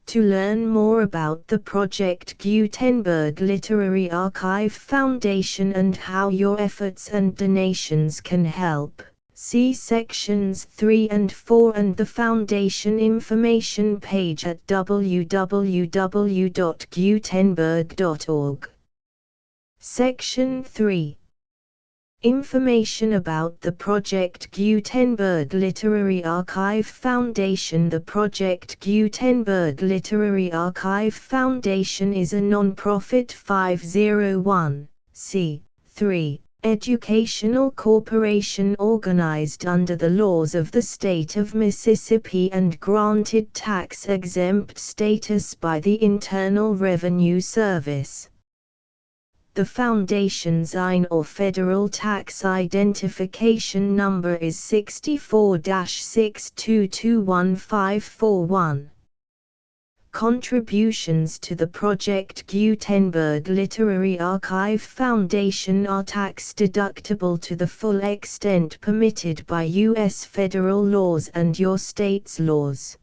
To learn more about the Project Gutenberg Literary Archive Foundation and how your efforts and donations can help, see sections 3 and 4 and the Foundation information page at www.gutenberg.org. Section 3. Information about the Project Gutenberg Literary Archive Foundation. The Project Gutenberg Literary Archive Foundation is a non-profit 501(c)(3) educational corporation organized under the laws of the state of Mississippi and granted tax-exempt status by the Internal Revenue Service. The Foundation's IN or Federal Tax Identification Number is 64-6221541. Contributions to the Project Gutenberg Literary Archive Foundation are tax-deductible to the full extent permitted by U.S. federal laws and your state's laws.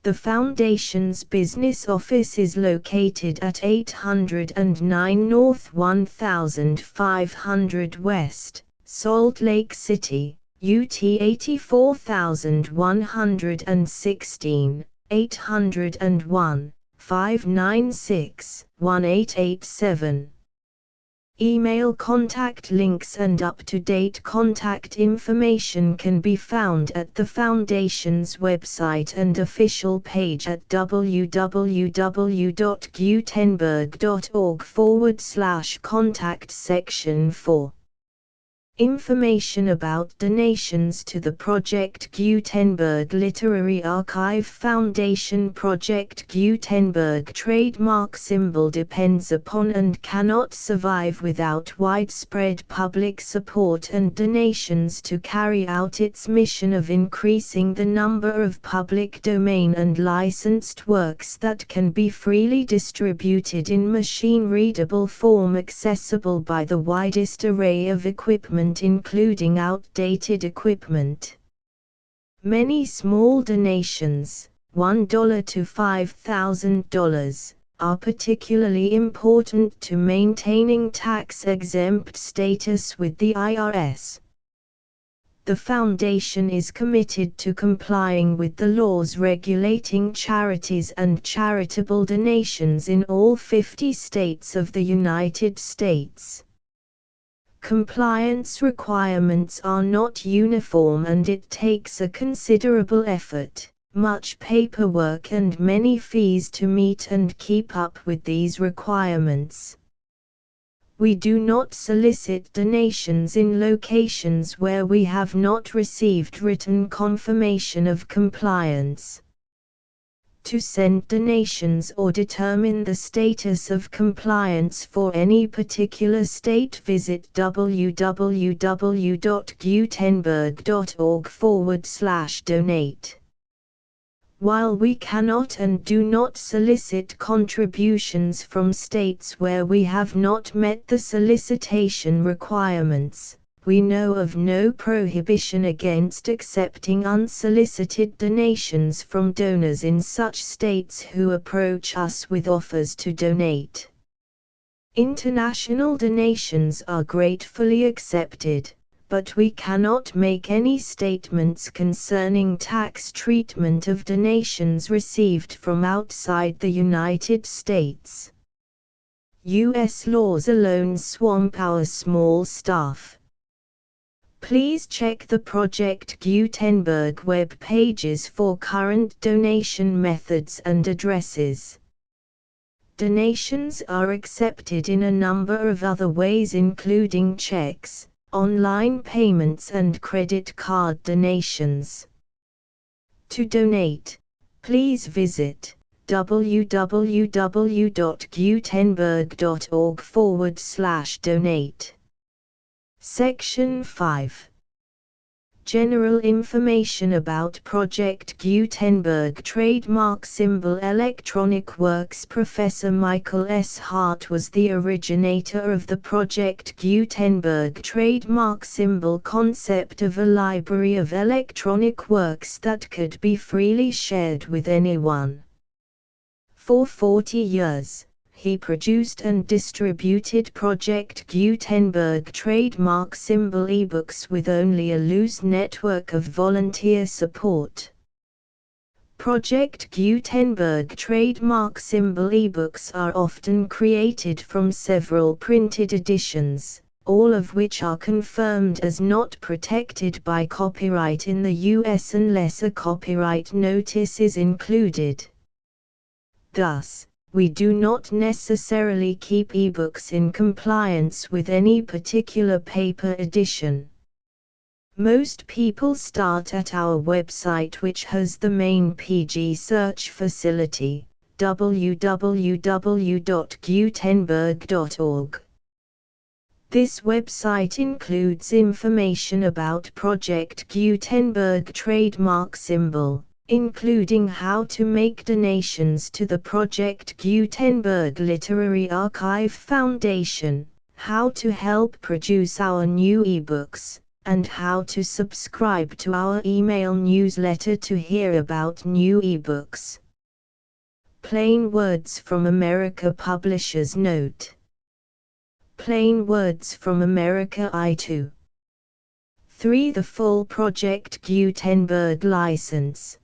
The Foundation's business office is located at 809 North 1500 West, Salt Lake City, UT 84116, 801-596-1887. Email contact links and up-to-date contact information can be found at the Foundation's website and official page at www.gutenberg.org/contact section 4. Information about donations to the Project Gutenberg Literary Archive Foundation. Project Gutenberg trademark symbol depends upon and cannot survive without widespread public support and donations to carry out its mission of increasing the number of public domain and licensed works that can be freely distributed in machine-readable form accessible by the widest array of equipment, including outdated equipment. Many small donations, $1 to $5,000, are particularly important to maintaining tax-exempt status with the IRS. The Foundation is committed to complying with the laws regulating charities and charitable donations in all 50 states of the United States. Compliance requirements are not uniform and it takes a considerable effort, much paperwork and many fees to meet and keep up with these requirements. We do not solicit donations in locations where we have not received written confirmation of compliance. To send donations or determine the status of compliance for any particular state, visit www.gutenberg.org/donate. While we cannot and do not solicit contributions from states where we have not met the solicitation requirements, we know of no prohibition against accepting unsolicited donations from donors in such states who approach us with offers to donate. International donations are gratefully accepted, but we cannot make any statements concerning tax treatment of donations received from outside the United States. U.S. laws alone swamp our small staff. Please check the Project Gutenberg web pages for current donation methods and addresses. Donations are accepted in a number of other ways, including checks, online payments and credit card donations. To donate, please visit www.gutenberg.org/donate. Section 5. General information about Project Gutenberg Trademark Symbol Electronic Works. Professor Michael S. Hart was the originator of the Project Gutenberg trademark symbol concept of a library of electronic works that could be freely shared with anyone. For 40 years, he produced and distributed Project Gutenberg trademark symbol ebooks with only a loose network of volunteer support. Project Gutenberg trademark symbol ebooks are often created from several printed editions, all of which are confirmed as not protected by copyright in the US unless a copyright notice is included. Thus, we do not necessarily keep ebooks in compliance with any particular paper edition. Most people start at our website, which has the main PG search facility, www.gutenberg.org. This website includes information about Project Gutenberg trademark symbol, including how to make donations to the Project Gutenberg Literary Archive Foundation, how to help produce our new ebooks, and how to subscribe to our email newsletter to hear about new ebooks. Plain Words from America Publishers Note. Plain Words from America I2. 3. The full Project Gutenberg license,